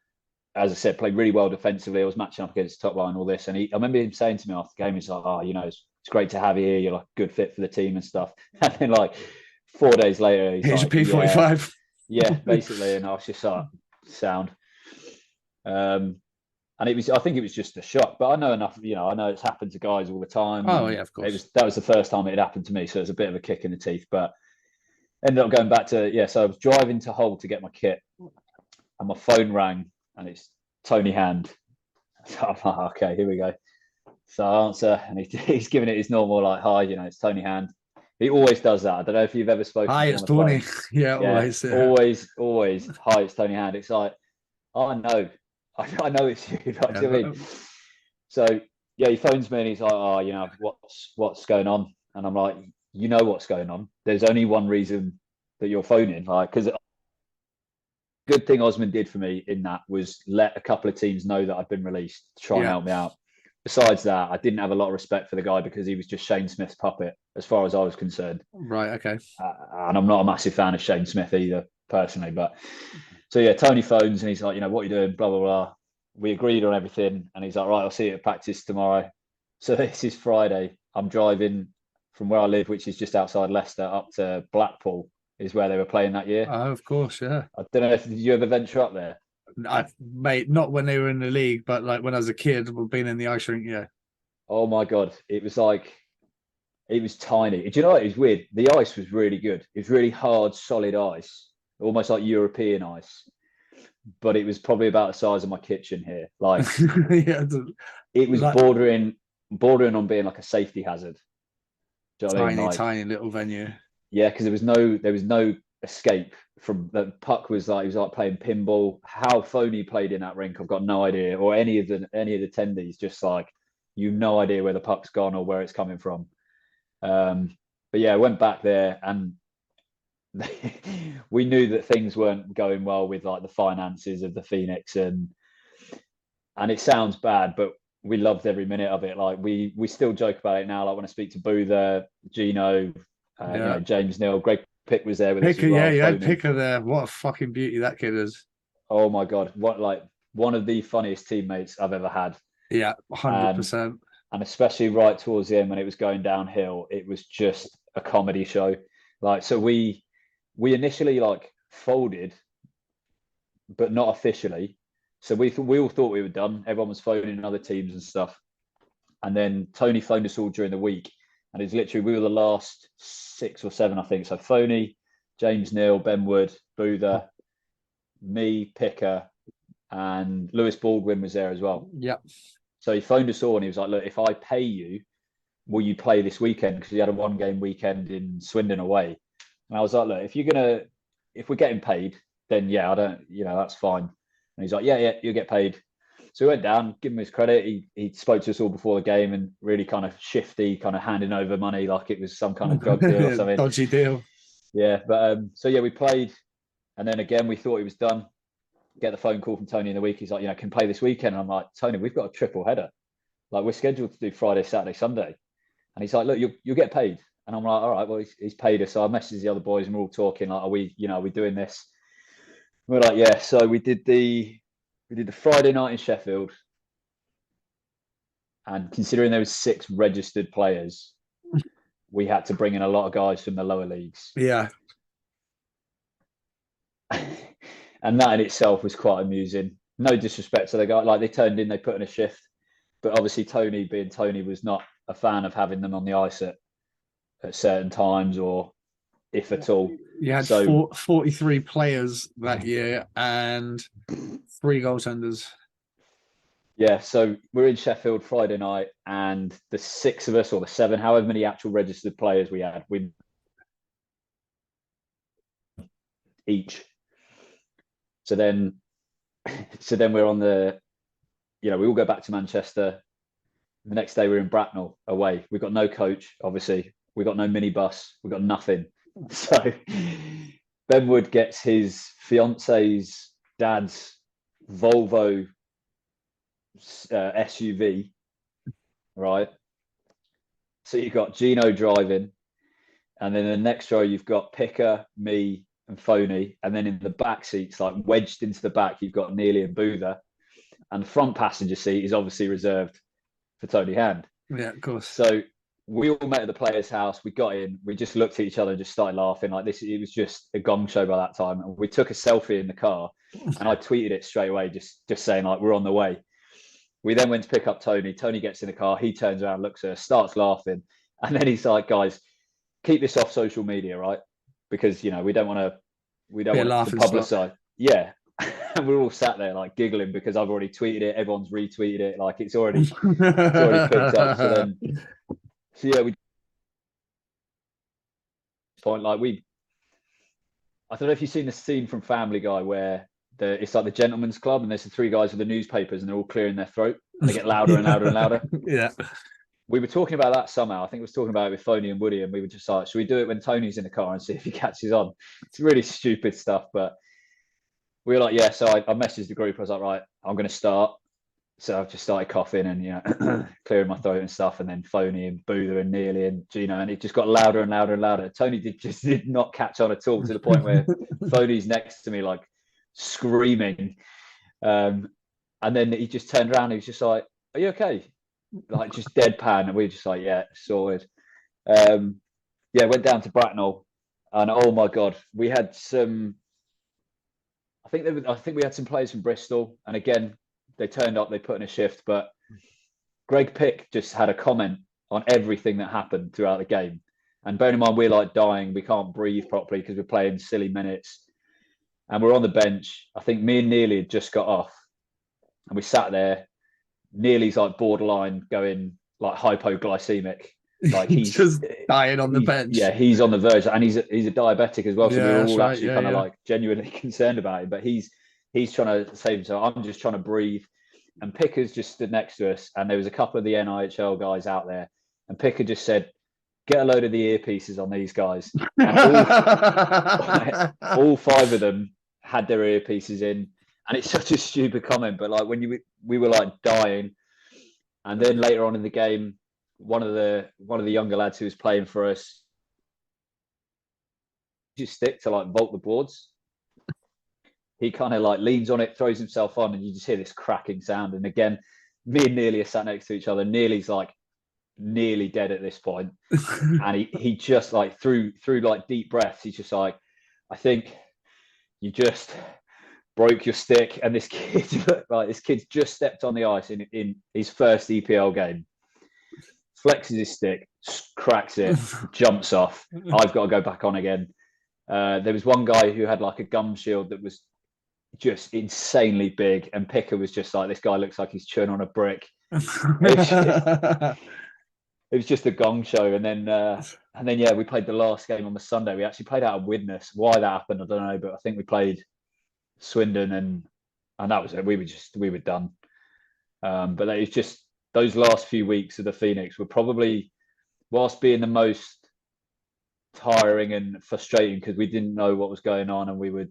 as I said, played really well defensively. I was matching up against the top line, all this. And I remember him saying to me after the game, he's like, "Oh, it's great to have you here. You're like a good fit for the team and stuff." And then 4 days later, here's your P45. Yeah, basically. And I was just like, sound. And I think it was just a shock, but I know enough, I know it's happened to guys all the time. Oh yeah, of course. That was the first time it had happened to me. So it was a bit of a kick in the teeth, but ended up going back to, so I was driving to Hull to get my kit, and my phone rang, and it's Tony Hand. So I'm like, okay, here we go. So I answer, and he's giving it his normal like, hi, it's Tony Hand. He always does that. I don't know if you've ever spoken Hi, to him it's on the Tony. phone. Yeah, Yeah, always. Yeah. always. Hi, it's Tony Hand. It's like, oh, I know, I know it's you. Like, do you know what I mean? So yeah, he phones me and he's like, oh, what's going on? And I'm like, you know what's going on. There's only one reason that you're phoning, like, because good thing Osman did for me in that was let a couple of teams know that I'd been released to try and help me out. Besides that, I didn't have a lot of respect for the guy because he was just Shane Smith's puppet, as far as I was concerned. Right. Okay. And I'm not a massive fan of Shane Smith either, personally. But so yeah, Tony phones and he's like, what are you doing? Blah blah blah. We agreed on everything, and he's like, right, I'll see you at practice tomorrow. So this is Friday. I'm driving from where I live, which is just outside Leicester, up to Blackpool, is where they were playing that year. Oh, of course, yeah. I don't know if did you ever venture up there? Mate, not when they were in the league, but like when I was a kid, we've been in the ice rink, yeah. Oh my god, it was tiny. Do you know what? It was weird. The ice was really good. It was really hard, solid ice, almost like European ice. But it was probably about the size of my kitchen here. Like, yeah, it was like, bordering on being like a safety hazard. Do you know what I mean? Like, tiny little venue. Yeah, because there was no escape from the puck. Was like, he was like playing pinball. How Phoney played in that rink, I've got no idea. Or any of the attendees, just like, no idea where the puck's gone or where it's coming from. But yeah, I went back there and we knew that things weren't going well with like the finances of the Phoenix, and it sounds bad, but we loved every minute of it. Like we still joke about it now. Like when I speak to Boother, Gino, James Neal, Greg Pick was there with us as well. Yeah, you had Picker there. What a fucking beauty that kid is. Oh my god, one of the funniest teammates I've ever had. Yeah, 100%. And especially right towards the end when it was going downhill, it was just a comedy show. Like, so we initially like folded, but not officially. So we all thought we were done. Everyone was phoning other teams and stuff. And then Tony phoned us all during the week, and it's literally we were the last 6 or 7, I think. So Phoney, James Neal, Ben Wood, Boother, me, Picker, and Lewis Baldwin was there as well. Yep. So he phoned us all and he was like, look, if I pay you, will you play this weekend? Because he had a 1-game weekend in Swindon away. And I was like, look, if we're getting paid, then yeah, I don't, that's fine. And he's like, yeah, you'll get paid. So we went down, give him his credit. He spoke to us all before the game and really kind of shifty, kind of handing over money like it was some kind of drug deal or something. Dodgy deal. Yeah, but so yeah, we played. And then again, we thought he was done. Get the phone call from Tony in the week. He's like, can play this weekend. And I'm like, Tony, we've got a triple header. Like, we're scheduled to do Friday, Saturday, Sunday. And he's like, look, you'll get paid. And I'm like, all right, well, he's paid us. So I messaged the other boys and we're all talking like, are we doing this? We're like, yeah. So we did the Friday night in Sheffield. And considering there was 6 registered players, we had to bring in a lot of guys from the lower leagues. Yeah. And that in itself was quite amusing. No disrespect to the guy. Like, they turned in, they put in a shift. But obviously Tony, being Tony, was not a fan of having them on the ice at certain times, or if at all. You had 43 players that year and 3 goaltenders. Yeah, so we're in Sheffield Friday night, and the 6 of us, or the 7, however many actual registered players we had, we each. So then we're on the, we all go back to Manchester. The next day we're in Bracknell away. We've got no coach, obviously. We've got no minibus. We've got nothing. So Ben Wood gets his fiance's dad's Volvo SUV, right? So you've got Gino driving, and then the next row you've got Picker, me, and Phoney, and then in the back seats, like wedged into the back, you've got Neely and Boother, and the front passenger seat is obviously reserved for Tony Hand. Yeah, of course. So we all met at the player's house. We got in. We just looked at each other and just started laughing like this. It was just a gong show by that time. And we took a selfie in the car, and I tweeted it straight away, just saying like, we're on the way. We then went to pick up Tony. Tony gets in the car. He turns around, looks at us, starts laughing, and then he's like, "Guys, keep this off social media, right? Because we don't want to publicize." Yeah. And we're all sat there like giggling because I've already tweeted it, everyone's retweeted it, like it's already picked up. So yeah, we point like I don't know if you've seen the scene from Family Guy where it's like the gentleman's club and there's the three guys with the newspapers and they're all clearing their throat and they get louder and louder and louder. Yeah. We were talking about that somehow. I think we was talking about it with Phony and Woody, and we were just like, should we do it when Tony's in the car and see if he catches on? It's really stupid stuff, but we were like, yeah. So I messaged the group. I was like, right, I'm going to start. So I've just started coughing and clearing my throat and stuff, and then Phony and Boother and Nearly and Gino, and it just got louder and louder and louder. Tony did not catch on at all, to the point where Phony's next to me like screaming, and then he just turned around and he was just like, "Are you okay?" Like just deadpan, and we were just like, "Yeah, sorted." Yeah, went down to Bracknell, and oh my god, we had some. I think we had some players from Bristol, and again, they turned up, they put in a shift. But Greg Pick just had a comment on everything that happened throughout the game. And bearing in mind, we're like dying, we can't breathe properly because we're playing silly minutes, and we're on the bench. I think me and Nearly had just got off, and we sat there. Nearly's like borderline going like hypoglycemic, like he's just dying on the bench. Yeah, he's on the verge, and he's a diabetic as well. So we were all right. actually kind of like genuinely concerned about him. But he's trying to save himself. I'm just trying to breathe. And Picker's just stood next to us, and there was a couple of the NIHL guys out there, and Picker just said, "Get a load of the earpieces on these guys." And all five of them had their earpieces in. And it's such a stupid comment, but like when we were like dying, and then later on in the game, one of the younger lads who was playing for us just stick to like vault the boards. He kind of like leans on it, throws himself on, and you just hear this cracking sound. And again, me and Nearly are sat next to each other. Nearly's like nearly dead at this point, and he just like through like deep breaths, he's just like, "I think you just broke your stick." And this kid's just stepped on the ice in his first EPL game, flexes his stick, cracks it, jumps off. I've got to go back on again. There was one guy who had like a gum shield that was just insanely big, and Picker was just like, "This guy looks like he's chewing on a brick." It was just a gong show. And then yeah, we played the last game on the Sunday. We actually played out of Widnes. Why that happened, I don't know, but I think we played Swindon, and that was it. We were done. But it was just those last few weeks of the Phoenix were probably, whilst being the most tiring and frustrating because we didn't know what was going on and we were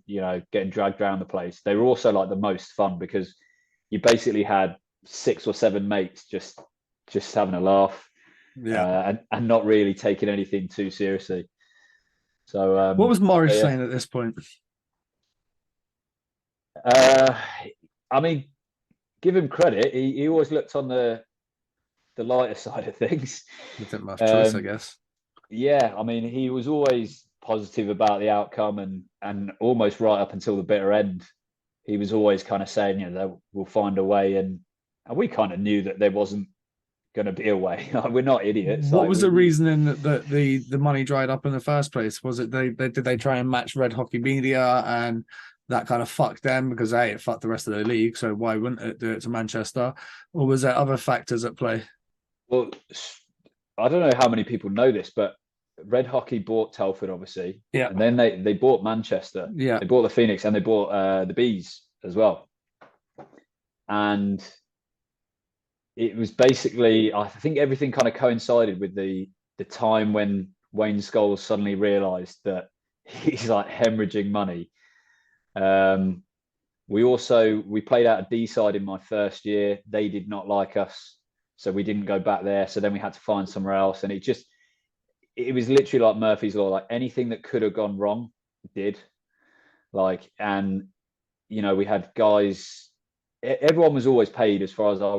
getting dragged around the place, they were also like the most fun because you basically had 6 or 7 mates just having a laugh, and not really taking anything too seriously. So what was Morris saying at this point? I mean, give him credit. He always looked on the lighter side of things. He didn't have choice, I guess. Yeah, I mean, he was always positive about the outcome, and almost right up until the bitter end, he was always kind of saying, we'll find a way, and we kind of knew that there wasn't going to be a way. We're not idiots. What was the reasoning that the money dried up in the first place? Was it did they try and match Red Hockey Media, and that kind of fucked them because it fucked the rest of the league, so why wouldn't it do it to Manchester? Or was there other factors at play? Well, I don't know how many people know this, but Red Hockey bought Telford, obviously. Yeah. And then they bought Manchester. Yeah. They bought the Phoenix, and they bought the Bees as well. And it was basically, I think everything kind of coincided with the time when Wayne Scholes suddenly realised that he's like hemorrhaging money. We played out a D side in my first year. They did not like us, so we didn't go back there. So then we had to find somewhere else, and it was literally like Murphy's Law. Like anything that could have gone wrong did. Like, and we had guys. Everyone was always paid as far as I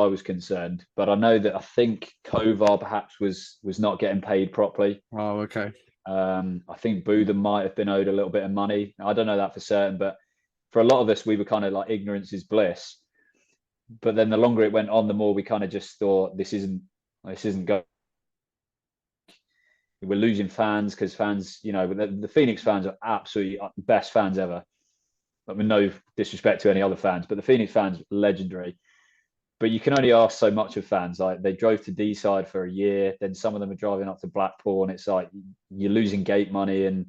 was concerned. But I know that I think Kovar perhaps was not getting paid properly. Oh, okay. I think Boother might have been owed a little bit of money. I don't know that for certain, but for a lot of us, we were kind of like ignorance is bliss. But then the longer it went on, the more we kind of just thought this isn't going. We're losing fans because fans, the Phoenix fans are absolutely best fans ever. I mean, no disrespect to any other fans, but the Phoenix fans, legendary. But you can only ask so much of fans. Like they drove to D-side for a year, then some of them are driving up to Blackpool, and it's like you're losing gate money, and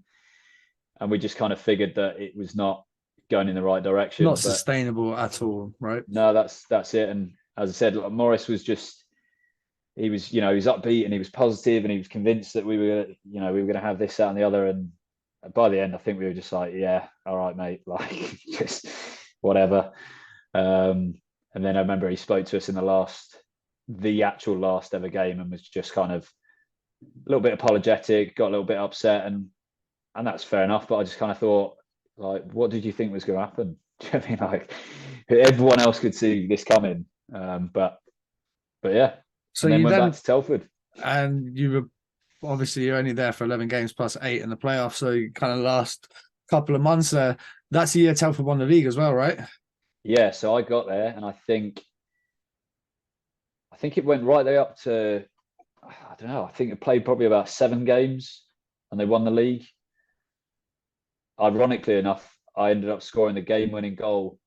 we just kind of figured that it was not going in the right direction. Not sustainable at all, right? No, that's it. And as I said, like, Morris was just, he was upbeat and he was positive and he was convinced that we were going to have this, that, and the other. And by the end, I think we were just like, yeah, all right, mate, like just whatever. And then I remember he spoke to us in the actual last ever game, and was just kind of a little bit apologetic, got a little bit upset, and that's fair enough. But I just kind of thought, like, what did you think was going to happen? Do you know what I mean? Like, everyone else could see this coming, but yeah. So and then you went then back to Telford, and you were obviously you're only there for 11 games plus 8 in the playoffs. So you kind of last couple of months there. That's the year Telford won the league as well, right? Yeah, so I got there, and I think it went right there up to, I don't know, I think it played probably about 7 games, and they won the league. Ironically enough, I ended up scoring the game-winning goal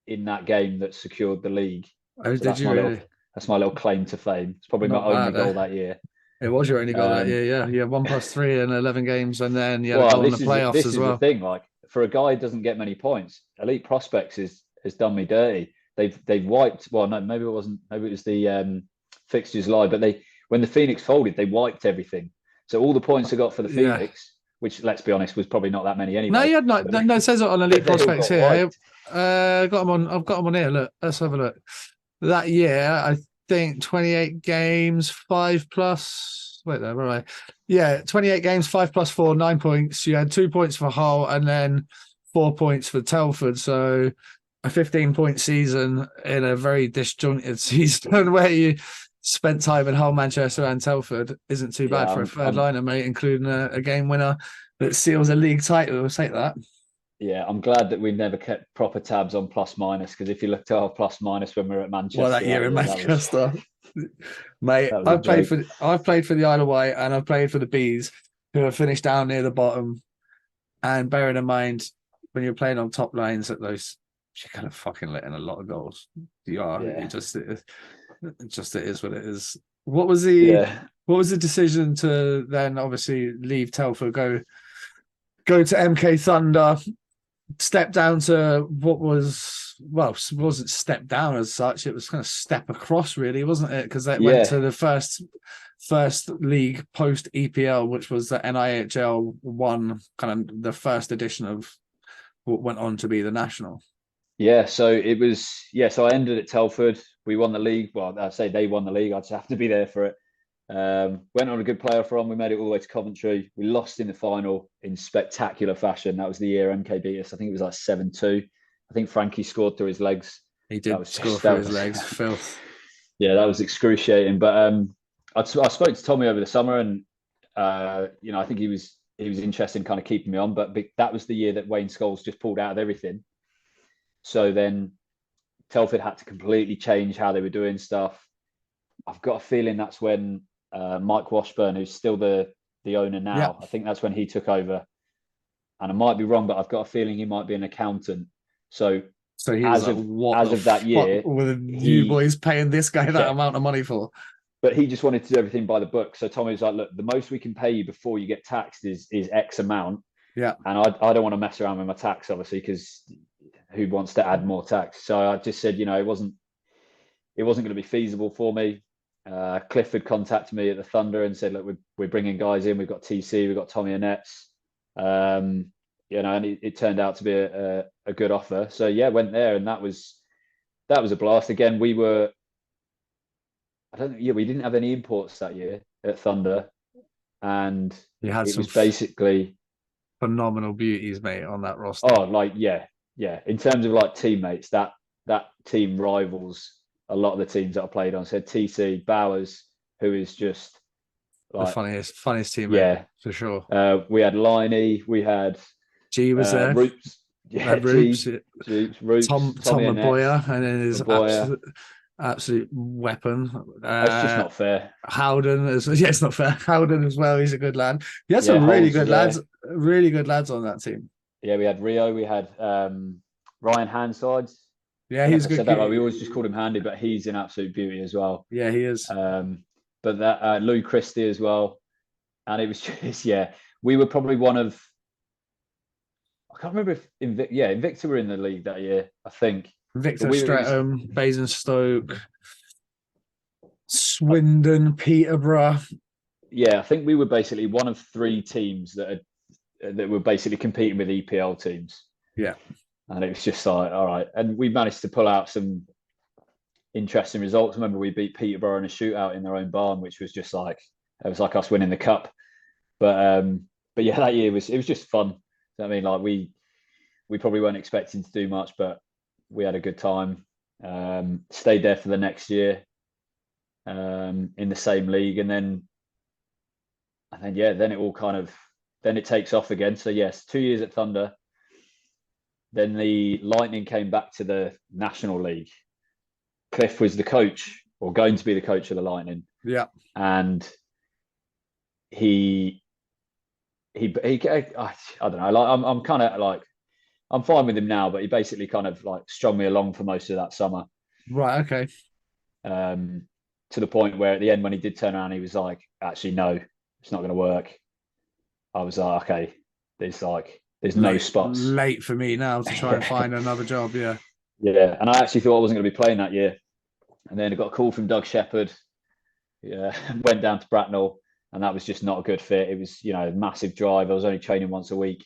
in that game that secured the league. Oh, so did you really? That's my little claim to fame. It's probably Not my only goal that year. It was your only goal that year, yeah. You had 1+3 in 11 games, and then you had a goal in the playoffs this as is well. The thing, like, for a guy who doesn't get many points, Elite Prospects has done me dirty. They've wiped. Well, no, maybe it wasn't. Maybe it was the fixtures live. But when the Phoenix folded, they wiped everything. So all the points I got for the Phoenix, which, let's be honest, was probably not that many anyway. No, you had not. No, it says it on Elite Prospects here. I've got them on here. Look, let's have a look. That year, I think 28 games, 5+. Wait there, where am I? Yeah, 28 games, 5+4, 9 points. You had 2 points for Hull, and then 4 points for Telford. So a 15-point season in a very disjointed season where you spent time in Hull, Manchester, and Telford isn't too bad for a third liner, mate, including a game winner that seals a league title. We'll take that. Yeah, I'm glad that we never kept proper tabs on plus minus, because if you looked at our plus minus when we were at Manchester, well, that year in Manchester, mate, I've played for the Isle of Wight, and I've played for the Bees, who have finished down near the bottom. And bearing in mind, when you're playing on top lines at those, you're kind of fucking letting a lot of goals. You are. Yeah. It is what it is. What was the decision to then obviously leave Telford, go to MK Thunder, step down to what was, well, it wasn't step down as such, it was kind of step across, really, wasn't it? Because that went to the first league post EPL, which was the NIHL 1, kind of the first edition of what went on to be the national. Yeah, so it was, so I ended at Telford. We won the league. Well, I say they won the league. I just have to be there for it. Went on a good playoff run. We made it all the way to Coventry. We lost in the final in spectacular fashion. That was the year MK beat us. I think it was like 7-2. I think Frankie scored through his legs. He did score through his legs. Filth. Yeah, that was excruciating. But I spoke to Tommy over the summer, and I think he was interested in kind of keeping me on. But that was the year that Wayne Scholes just pulled out of everything. So then Telford had to completely change how they were doing stuff. I've got a feeling that's when Mike Washburn, who's still the owner now, I think that's when he took over. And I might be wrong, but I've got a feeling he might be an accountant. So he was as of that year, were you boys paying this guy that amount of money for? But he just wanted to do everything by the book. So Tommy was like, look, the most we can pay you before you get taxed is X amount. Yeah. And I don't want to mess around with my tax, obviously, because who wants to add more tax? So I just said, it wasn't going to be feasible for me. Clifford contacted me at the Thunder and said, look, we're bringing guys in. We've got TC, we've got Tommy Annetts. And it turned out to be a good offer. So went there, and that was a blast. Again, we didn't have any imports that year at Thunder, and it was basically phenomenal beauties, mate, on that roster. Oh, in terms of like teammates, that team rivals a lot of the teams that I played on. So TC Bowers, who is just like, the funniest teammate, for sure. We had Liney, we had G was there. Roops. Roops. Tom Maboya, and then his absolute weapon. That's just not fair. Howden, it's not fair. Howden as well. He's a good lad. He had some really good lads on that team. Yeah, we had Rio, we had Ryan Handsides. Yeah, I don't know he's if I good. said that right. We always just called him Handy, but he's an absolute beauty as well. Yeah, he is. But that Lou Christie as well. And it was just, yeah, we were probably one of, I can't remember if Invicta were in the league that year, I think. Victor We Streatham, Basingstoke, Swindon, Peterborough. Yeah, I think we were basically one of 3 teams that were basically competing with EPL teams. Yeah. And it was just like, all right. And we managed to pull out some interesting results. I remember we beat Peterborough in a shootout in their own barn, which was just like, it was like us winning the cup. But yeah, that year it was just fun. I mean, like we probably weren't expecting to do much, but we had a good time. Stayed there for the next year in the same league, and then then it all kind of it takes off again. So yes, 2 years at Thunder. Then the Lightning came back to the National League. Cliff was the coach, or going to be the coach of the Lightning. Yeah, and he I don't know. Like I'm kind of like, I'm fine with him now, but he basically kind of like strung me along for most of that summer. right. Okay. To the point where at the end, when he did turn around, he was like, "Actually, no, it's not going to work." I was like, "Okay, there's no spots." Late for me now to try and find another job. Yeah. Yeah, and I actually thought I wasn't going to be playing that year, and then I got a call from Doug Shepherd. Yeah, went down to Bracknell, and that was just not a good fit. It was, a massive drive. I was only training once a week.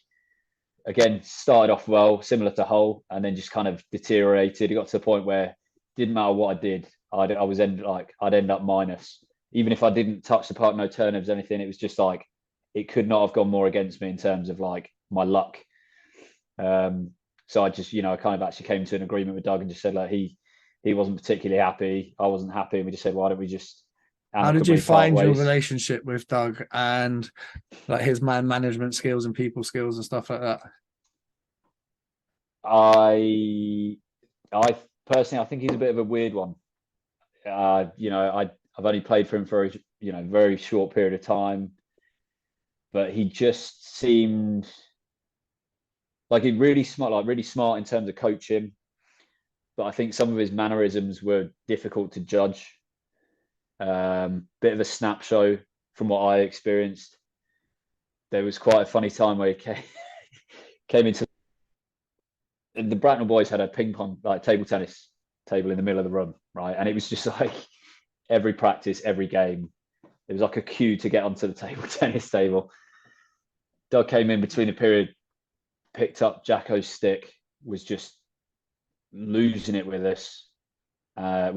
Again, started off well, similar to Hull, and then just kind of deteriorated. It got to the point where it didn't matter what I did, I'd end up minus. Even if I didn't touch the park, no turnovers, anything, it was just like it could not have gone more against me in terms of like my luck. So I just, I kind of actually came to an agreement with Doug and just said like he wasn't particularly happy, I wasn't happy, and we just said, why don't we just? How did you find your relationship with Doug and like his management skills and people skills and stuff like that? I personally, I think he's a bit of a weird one. I've only played for him for a very short period of time, but he just seemed like he's really smart in terms of coaching. But I think some of his mannerisms were difficult to judge. Bit of a snap show from what I experienced. There was quite a funny time where he came into the Bracknell boys had a ping pong, like table tennis table in the middle of the room, right? And it was just like every practice, every game, there was like a queue to get onto the table tennis table. Doug came in between the period, picked up Jacko's stick, was just losing it with us. I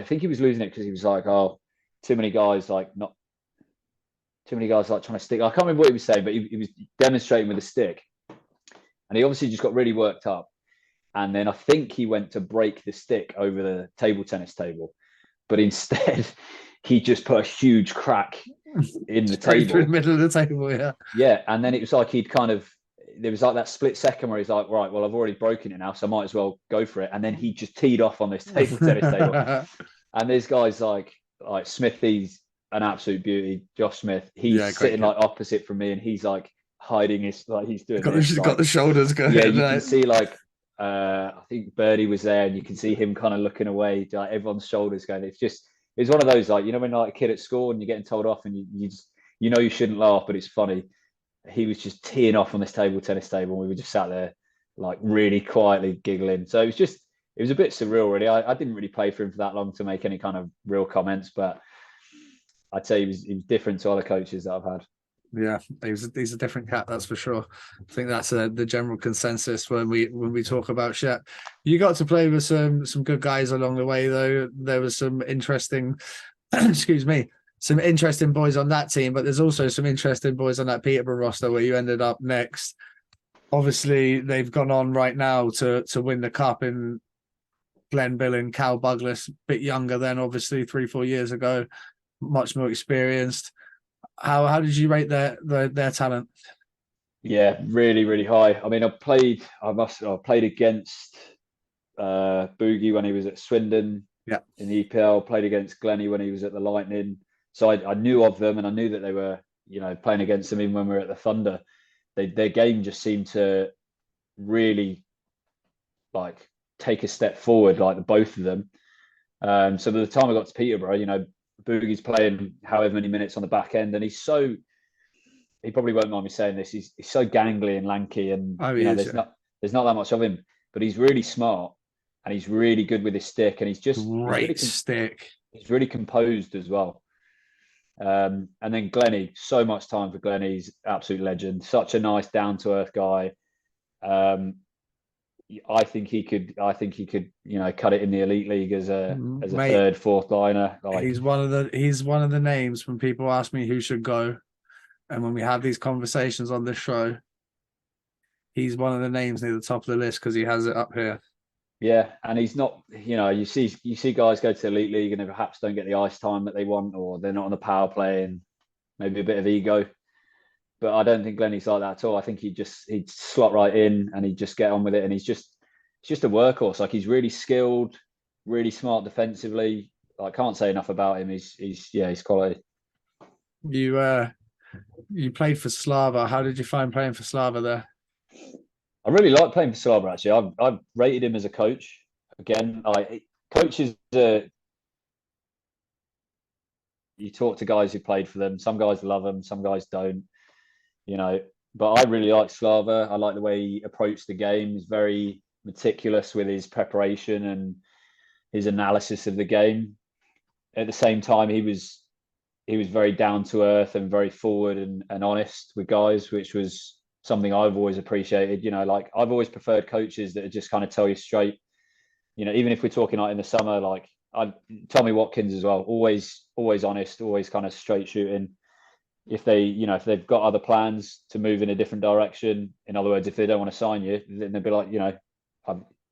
think he was losing it because he was like, "Oh, too many guys like trying to stick." I can't remember what he was saying, but he was demonstrating with a stick, and he obviously just got really worked up. And then I think he went to break the stick over the table tennis table, but instead he just put a huge crack in the table, through the middle of the table. Yeah, yeah. And then it was like there was like that split second where he's like, right, well, I've already broken it now, so I might as well go for it. And then he just teed off on this table tennis table. And there's guys like Smithy's an absolute beauty. Josh Smith, he's sitting like opposite from me, and he's like hiding his, like he's doing got the shoulders going. Yeah, you can see like I think Birdie was there, and you can see him kind of looking away, like everyone's shoulders going. It's one of those, like, when you're like a kid at school and you're getting told off and you just you shouldn't laugh, but it's funny. He was just teeing off on this table tennis table, and we were just sat there like really quietly giggling. So it was a bit surreal, really. I didn't really play for him for that long to make any kind of real comments, but I'd say he was different to other coaches that I've had. Yeah, he's a different cat, that's for sure. I think that's the general consensus when we talk about Shep. You got to play with some good guys along the way, though. There was some interesting, excuse me, some interesting boys on that team, but there's also some interesting boys on that Peterborough roster where you ended up next. Obviously, they've gone on right now to win the cup in Glenn Billen, Cal Buglas, a bit younger than obviously 3-4 years ago, much more experienced. How did you rate their talent? Yeah, really, really high. I mean, I played against Boogie when he was at Swindon. Yeah. In the EPL, played against Glennie when he was at the Lightning. So I knew of them, and I knew that they were, playing against them even when we were at the Thunder. Their game just seemed to really like take a step forward, like the both of them. So by the time I got to Peterborough, you know, Boogie's playing however many minutes on the back end, and he probably won't mind me saying this, he's so gangly and lanky, and Oh, you he know, is, yeah. there's not that much of him, but he's really smart and he's really good with his stick, and Great stick. he's really composed as well. And then Glennie, so much time for Glennie. He's absolute legend, such a nice, down to earth guy. I think he could, you know, cut it in the elite league as a Mate, third, fourth liner. Like, he's one of the names when people ask me who should go, and when we have these conversations on this show, he's one of the names near the top of the list because he has it up here. yeah, and he's not, you know, you see guys go to the elite league and they perhaps don't get the ice time that they want, or they're not on the power play, and maybe a bit of ego. But I don't think Glennie's like that at all. I think he'd slot right in and he'd just get on with it. And he's just a workhorse. Like, he's really skilled, really smart defensively. I can't say enough about him. He's quality. You played for Slava. How did you find playing for Slava there? I really like playing for Slava, actually. I've rated him as a coach. Again, coaches, you talk to guys who played for them. Some guys love them, some guys don't. You know, but I really like Slava. I like the way he approached the game. He's very meticulous with his preparation and his analysis of the game. At the same time, he was very down to earth and very forward and honest with guys, which was something I've always appreciated. You know, like, I've always preferred coaches that just kind of tell you straight. You know, even if we're talking like in the summer, like Tommy Watkins as well, always honest, always kind of straight shooting. If they've got other plans to move in a different direction, in other words, if they don't want to sign you, then they'll be like, you know,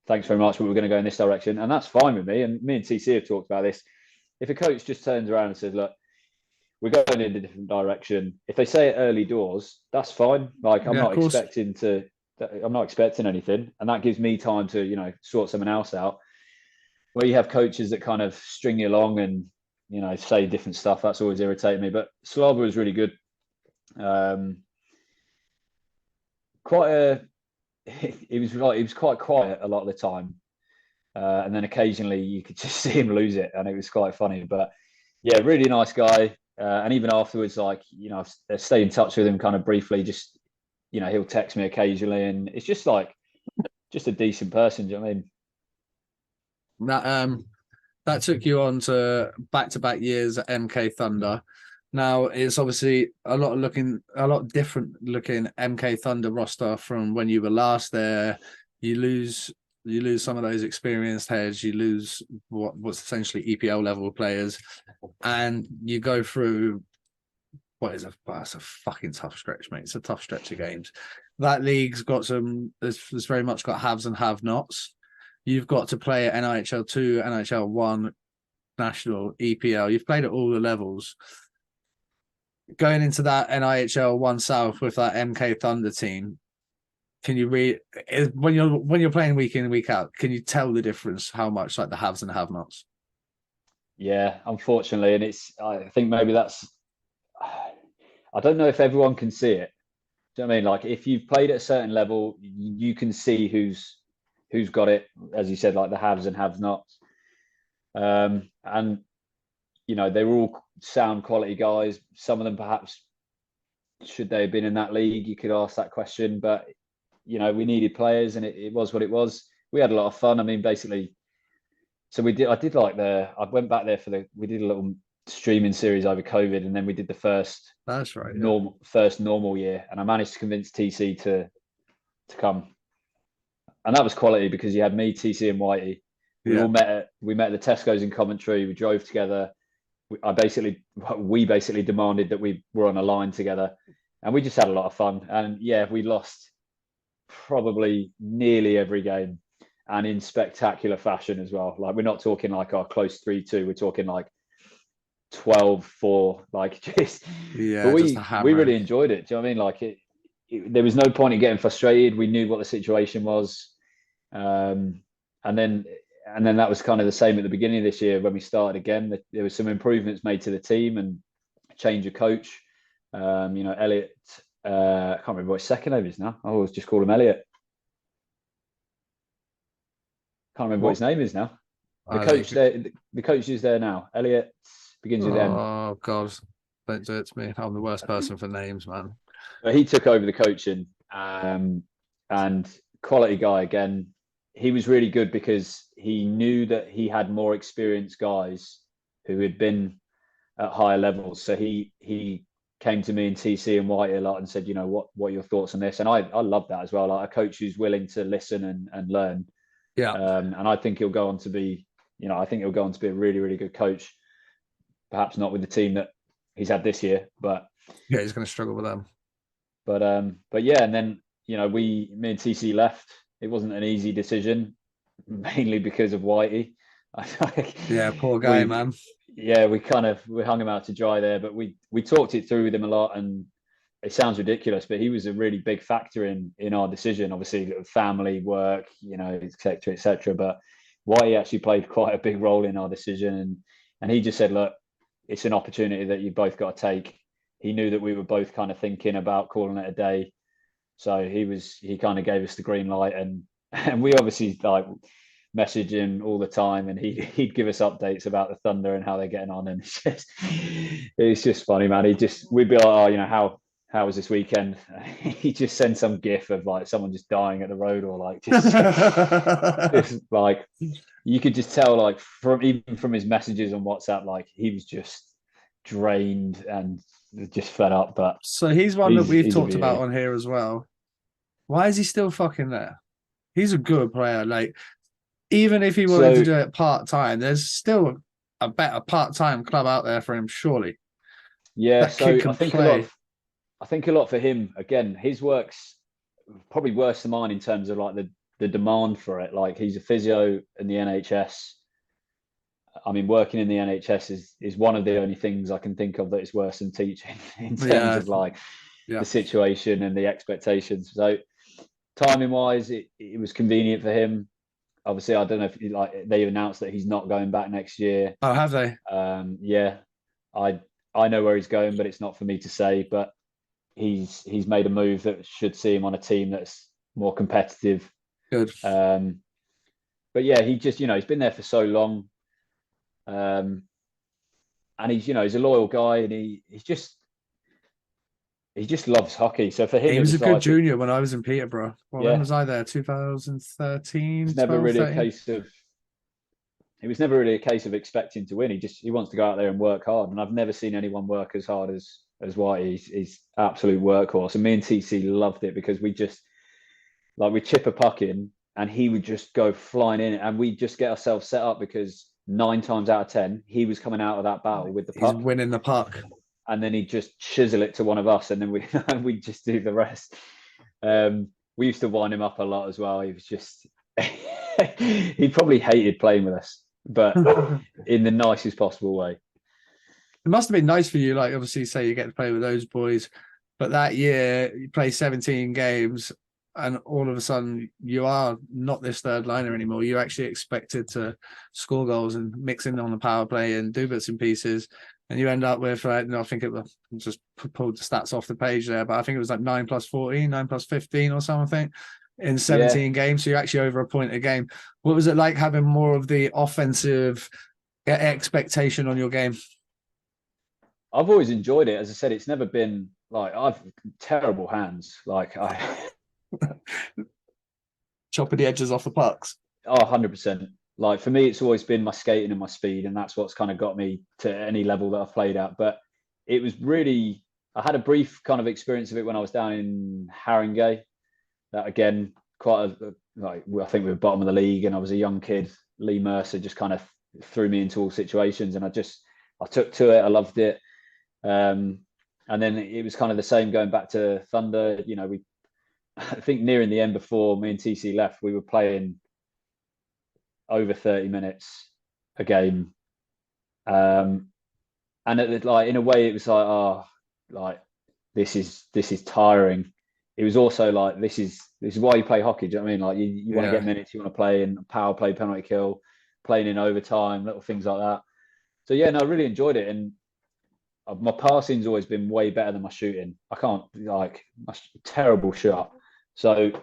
thanks very much, but we're going to go in this direction. And that's fine with me. And me and TC have talked about this. If a coach just turns around and says, look, we're going in a different direction, if they say it early doors, that's fine. Like, I'm not expecting anything. And that gives me time to, you know, sort something else out. Where you have coaches that kind of string you along and, you know, say different stuff, that's always irritated me. But Slava was really good. He was quite quiet a lot of the time, and then occasionally you could just see him lose it, and it was quite funny. But yeah, really nice guy. And even afterwards, like, you know, I stay in touch with him kind of briefly. Just, you know, he'll text me occasionally, and it's just like a decent person. Do you know what I mean? That took you on to back-to-back years at MK Thunder. Now it's obviously a lot different looking MK Thunder roster from when you were last there. You lose some of those experienced heads. You lose what's essentially EPL level players, and you go through that's a fucking tough stretch, mate. It's a tough stretch of games. That league's got it's very much got haves and have-nots. You've got to play at NHL 2, NHL 1, National, EPL. You've played at all the levels. Going into that NIHL 1 South with that MK Thunder team, can you when you're playing week in and week out, can you tell the difference how much like the haves and have-nots? Yeah, unfortunately, and I think maybe that's, I don't know if everyone can see it. Do you know what I mean? Like, if you've played at a certain level, you can see who's got it, as you said, like the haves and have-nots. And, you know, they were all sound quality guys. Some of them perhaps, should they have been in that league? You could ask that question. But, you know, we needed players, and it was what it was. We had a lot of fun. I mean, basically, so I went back there we did a little streaming series over COVID, and then we did the first That's right, normal year, and I managed to convince TC to come. And that was quality, because you had me, TC, and Watty. We met at the Tesco's in Coventry. We drove together. We basically demanded that we were on a line together, and we just had a lot of fun. And yeah, we lost probably nearly every game, and in spectacular fashion as well. Like, we're not talking like our close 3-2. We're talking like 12-4. Like, just But we really enjoyed it. Do you know what I mean? Like, there was no point in getting frustrated. We knew what the situation was. And then that was kind of the same at the beginning of this year when we started again. There was some improvements made to the team and a change of coach. You know, Elliot, I can't remember what his second name is now. I always just call him Elliot. Can't remember what his name is now. The I coach think- there, the coach is there now. Elliot begins with M. Oh God, don't do it to me. I'm the worst person for names, man. But he took over the coaching, and quality guy again. He was really good because he knew that he had more experienced guys who had been at higher levels. So he came to me and TC and White a lot and said, what are your thoughts on this? And I love that as well. Like a coach who's willing to listen and learn. Yeah. And I think he'll go on to be, I think he'll go on to be a really, really good coach. Perhaps not with the team that he's had this year, but yeah, he's going to struggle with them. But yeah, and then me and TC left. It wasn't an easy decision, mainly because of Whitey. Yeah, poor guy, man. Yeah, we hung him out to dry there, but we talked it through with him a lot, and it sounds ridiculous, but he was a really big factor in our decision. Obviously, family, work, etc., etc. But Whitey actually played quite a big role in our decision, and he just said, "Look, it's an opportunity that you both got to take." He knew that we were both kind of thinking about calling it a day, so he kind of gave us the green light, and we obviously like message him all the time, and he'd give us updates about the Thunder and how they're getting on, and it's just funny, man. We'd be like, oh, how was this weekend? He just send some gif of like someone just dying at the road, or like just like you could just tell like even from his messages on WhatsApp, like he was just drained and just fed up. But so he's one that we've talked about on here as well. Why is he still fucking there? He's a good player. Like, even if he wanted to do it part-time, there's still a better part-time club out there for him, surely. Yeah, so I think a lot for him. Again, his work's probably worse than mine in terms of like the demand for it. Like he's a physio in the NHS. I mean, working in the NHS is one of the only things I can think of that is worse than teaching in terms of like the situation and the expectations. So timing wise, it was convenient for him. Obviously, I don't know if they announced that he's not going back next year. Oh, have they? Yeah, I know where he's going, but it's not for me to say. But he's made a move that should see him on a team that's more competitive. Good. But yeah, he just he's been there for so long, and he's he's a loyal guy, and he just loves hockey. So for him, he was a good junior when I was in Peterborough. Well, when was I there? 2013. It's never really a case of. It was never really a case of expecting to win. He wants to go out there and work hard, and I've never seen anyone work as hard as Whitey. He's absolute workhorse, and me and TC loved it because we just we chip a puck in, and he would just go flying in, and we just get ourselves set up because 9 times out of 10 he was coming out of that battle with the puck. He's winning the puck. And then he'd just chisel it to one of us, and then we just do the rest. We used to wind him up a lot as well. He was just he probably hated playing with us, but in the nicest possible way. It must have been nice for you, like obviously say you get to play with those boys, but that year you play 17 games and all of a sudden you are not this third liner anymore. You're actually expected to score goals and mix in on the power play and do bits and pieces. And you end up with, I think it was just pulled the stats off the page there, but I think it was like 9 plus 14, 9 plus 15 or something in 17 games. So you're actually over a point a game. What was it like having more of the offensive expectation on your game? I've always enjoyed it. As I said, it's never been like I've terrible hands. Like I chopping the edges off the pucks. Oh, 100%. Like for me, it's always been my skating and my speed, and that's what's kind of got me to any level that I've played at. But it was really, I had a brief kind of experience of it when I was down in Haringey. That again, I think we were bottom of the league, and I was a young kid. Lee Mercer just kind of threw me into all situations, and I took to it. I loved it. And then it was kind of the same going back to Thunder. I think nearing the end before me and TC left, we were playing over 30 minutes a game, and in a way it was like this is tiring. It was also like this is why you play hockey. Do you know what I mean? Like you want to get minutes, you want to play in power play, penalty kill, playing in overtime, little things like that. So yeah, no, I really enjoyed it, and my passing's always been way better than my shooting. I can't my terrible shot. So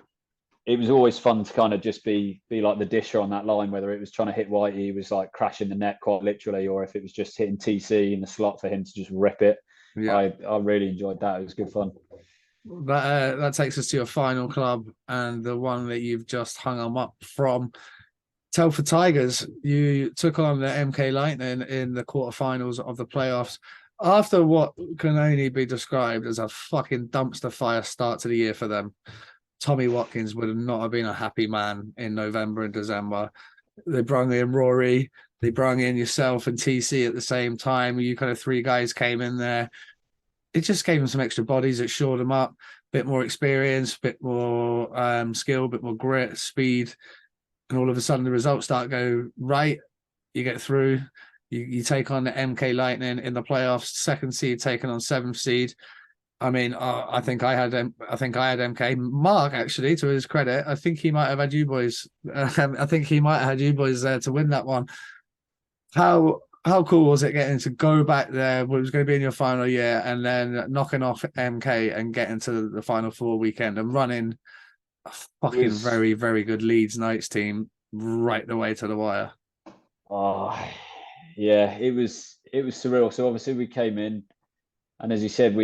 it was always fun to kind of just be like the disher on that line, whether it was trying to hit Whitey, he was like crashing the net quite literally, or if it was just hitting TC in the slot for him to just rip it. Yeah. I really enjoyed that. It was good fun. That takes us to your final club and the one that you've just hung them up from. Telford Tigers. You took on the MK Lightning in the quarterfinals of the playoffs after what can only be described as a fucking dumpster fire start to the year for them. Tommy Watkins would not have been a happy man in November and December. They brung in Rory, they brung in yourself and TC at the same time. You kind of three guys came in there. It just gave them some extra bodies. It shored them up, bit more experience, bit more skill, bit more grit, speed. And all of a sudden the results start go right. You get through. You take on the MK Lightning in the playoffs, second seed taking on seventh seed. I mean, I think I had MK. Mark, actually, to his credit, I think he might have had you boys. I think he might have had you boys there to win that one. How cool was it getting to go back there? What was going to be in your final year, and then knocking off MK and getting to the final four weekend and running a fucking very, very good Leeds Knights team right the way to the wire. Oh, yeah, it was surreal. So obviously we came in, and as you said,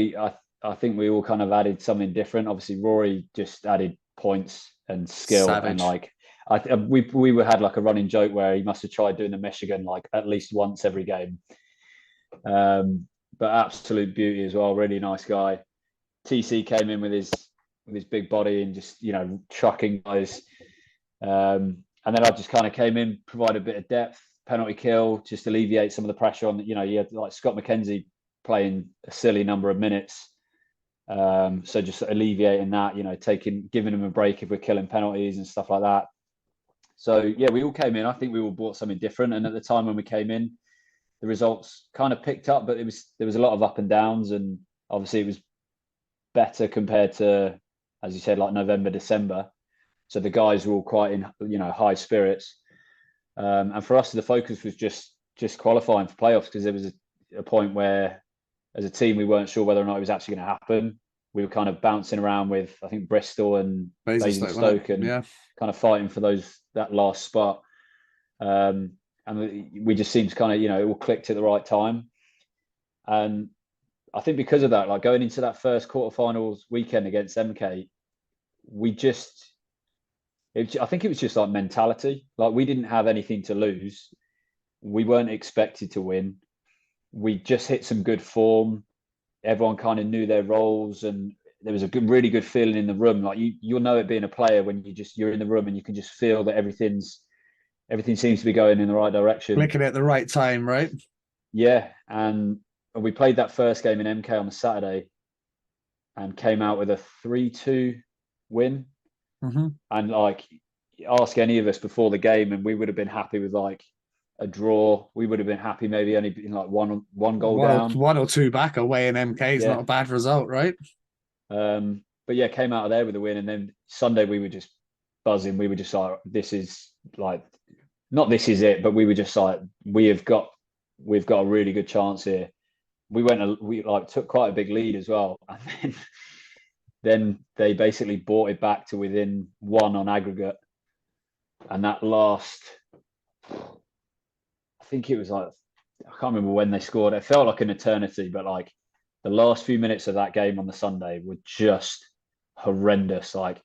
I think we all kind of added something different. Obviously, Rory just added points and skill. Savage. And like we had like a running joke where he must have tried doing the Michigan like at least once every game. But absolute beauty as well. Really nice guy. TC came in with his big body and just, you know, trucking guys. And then I just kind of came in, provide a bit of depth, penalty kill, just alleviate some of the pressure on. You know, you had like Scott McKenzie playing a silly number of minutes. So just alleviating that, you know, giving him a break if we're killing penalties and stuff like that. So yeah, we all came in. I think we all brought something different. And at the time when we came in, the results kind of picked up, but there was a lot of up and downs, and obviously it was better compared to, as you said, like November, December. So the guys were all quite in, you know, high spirits. And for us, the focus was just qualifying for playoffs, because there was a point where, as a team, we weren't sure whether or not it was actually going to happen. We were kind of bouncing around with, I think, Bristol and Basingstoke and kind of fighting for that last spot. And we just seemed to kind of, you know, it all clicked at the right time. And I think because of that, like going into that first quarterfinals weekend against MK, I think it was just like mentality. Like we didn't have anything to lose. We weren't expected to win. We just hit some good form. Everyone kind of knew their roles, and there was a really good feeling in the room. Like you'll know it being a player when you're in the room and you can just feel that everything seems to be going in the right direction. Clicking at the right time, right? Yeah. And we played that first game in MK on the Saturday and came out with a 3-2 win. Mm-hmm. And like, ask any of us before the game, and we would have been happy with like a draw. We would have been happy maybe only being like one goal down. 1 or 2 back away in MK is not a bad result, right? But yeah, came out of there with a win. And then Sunday we were just buzzing. We were just like, this is like, not this is it, but we were just like, we've got a really good chance here. We took quite a big lead as well. And then they basically brought it back to within 1 on aggregate. And that last, I think it was like, I can't remember when they scored. It felt like an eternity, but like the last few minutes of that game on the Sunday were just horrendous. Like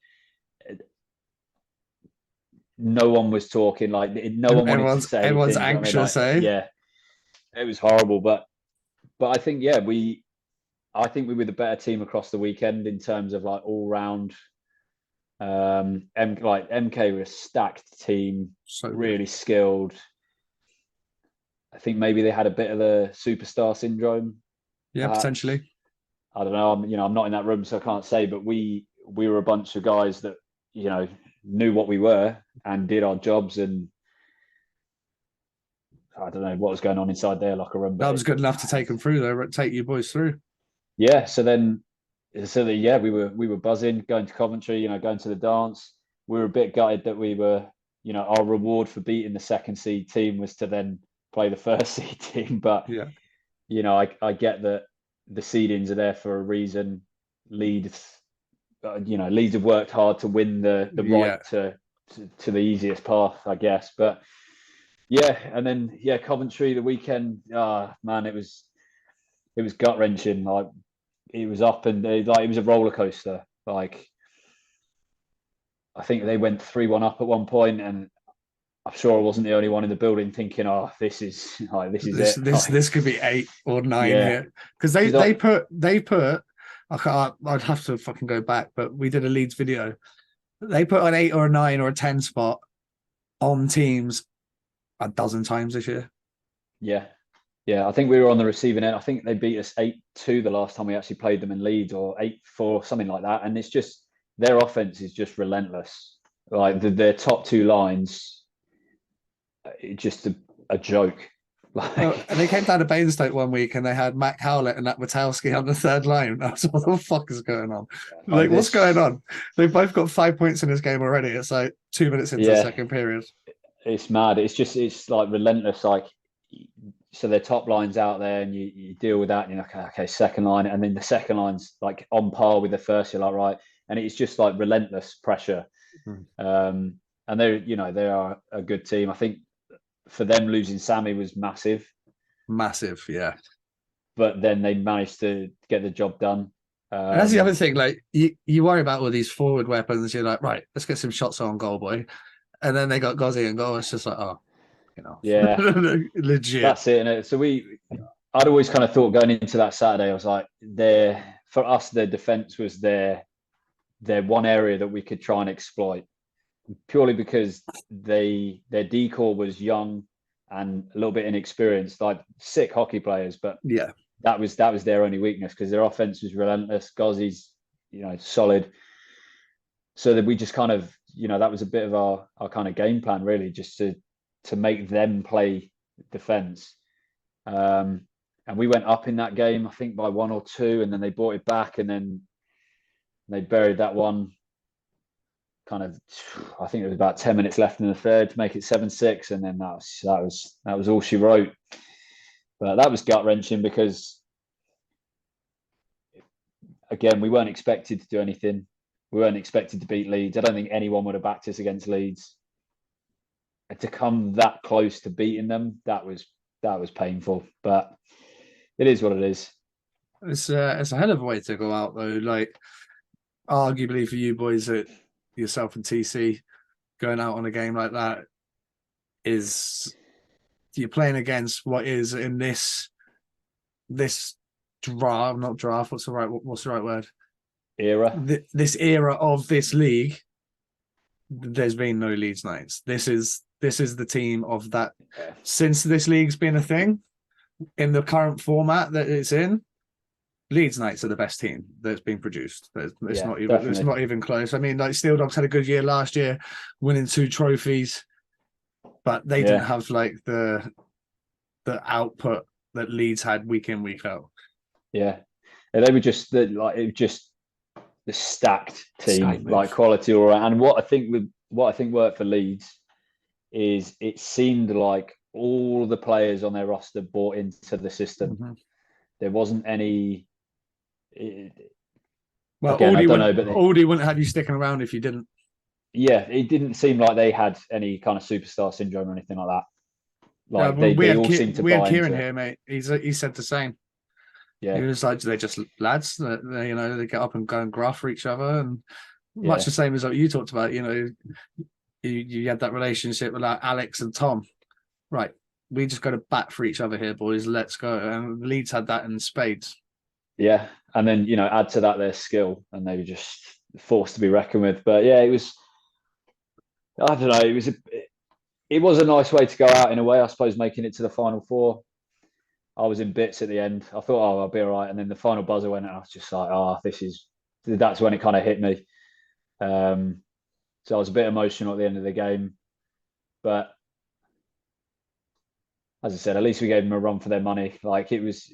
no one was talking, like no one wanted to say anything. Everyone's anxious, eh? Yeah, it was horrible. But I think, I think we were the better team across the weekend in terms of like all round. MK were a stacked team, really skilled. I think maybe they had a bit of the superstar syndrome. Yeah, perhaps. Potentially. I don't know. I'm not in that room, so I can't say. But we were a bunch of guys that, you know, knew what we were and did our jobs. And I don't know what was going on inside their locker room. That was good enough to take them through, though. Take you boys through. Yeah. So we were buzzing, going to Coventry. You know, going to the dance. We were a bit gutted that we were, you know, our reward for beating the second seed team was to then play the first seed team. But yeah, you know, I get that the seedings are there for a reason. Leeds Leeds have worked hard to win the right to the easiest path, I guess. But yeah, and then Coventry the weekend. Man, it was gut wrenching. Like it was up and it was a roller coaster. Like I think they went 3-1 up at one point, and I'm sure I wasn't the only one in the building thinking, "Oh, this is it. This could be 8 or 9 here," because they put. I'd have to fucking go back, but we did a Leeds video. They put an 8 or a 9 or a 10 spot on teams a dozen times this year. Yeah. I think we were on the receiving end. I think they beat us 8-2 the last time we actually played them in Leeds, or 8-4, something like that. And it's just their offense is just relentless. Like their top 2 lines, it's just a joke. And they came down to Bainstoke one week and they had Matt Howlett and Nat Matowski on the third line. I was like, what the fuck is going on? What's going on? They've both got 5 points in this game already. It's like 2 minutes into the second period. It's mad. It's like relentless. Like, so their top line's out there and you deal with that and you're like, okay, second line. And then the second line's like on par with the first. You're like, right. And it's just like relentless pressure. And they are a good team. I think for them, losing Sammy was massive. Massive, yeah. But then they managed to get the job done. And that's the other thing. Like you worry about all these forward weapons. You're like, right, let's get some shots on goal, boy. And then they got Gozzi and goal. It's just like, yeah, legit. That's it. And so I'd always kind of thought going into that Saturday, I was like, for us, their defense was their one area that we could try and exploit, purely because their decor was young and a little bit inexperienced, like sick hockey players. But yeah, that was their only weakness, because their offense was relentless. Gozzi's, solid. So that we just kind of, that was a bit of our kind of game plan, really, just to make them play defense. And we went up in that game, I think by 1 or 2, and then they brought it back, and then they buried that one. Kind of, I think it was about 10 minutes left in the third to make it 7-6, and then that was all she wrote. But that was gut wrenching because, again, we weren't expected to do anything. We weren't expected to beat Leeds. I don't think anyone would have backed us against Leeds. And to come that close to beating them, that was painful. But it is what it is. It's a hell of a way to go out, though. Like, arguably for you boys, yourself and TC, going out on a game like that is you're playing against what is in this draft, not draft. What's the right word? Era. This era of this league. There's been no Leeds nights. This is the team of that since this league's been a thing in the current format that it's in. Leeds Knights are the best team that's been produced. It's not even close. I mean, like Steel Dogs had a good year last year, winning 2 trophies, but they didn't have like the output that Leeds had week in, week out. Yeah, and they were just the stacked team, like quality all around. And what I think worked for Leeds is it seemed like all the players on their roster bought into the system. Mm-hmm. There wasn't any. Aldi wouldn't have you sticking around if you didn't. Yeah, it didn't seem like they had any kind of superstar syndrome or anything like that. Like we had Kieran here, mate. He said the same. Yeah, he was like, they're just lads. They get up and go and graft for each other, and much the same as what you talked about. You had that relationship with like Alex and Tom, right? We just got to bat for each other here, boys. Let's go. And Leeds had that in spades. Yeah, and then add to that their skill, and they were just forced to be reckoned with. But yeah, it was. I don't know. It was a nice way to go out in a way, I suppose, making it to the final 4. I was in bits at the end. I thought, I'll be all right, and then the final buzzer went, and I was just like, that's when it kind of hit me. So I was a bit emotional at the end of the game, but as I said, at least we gave them a run for their money. Like it was.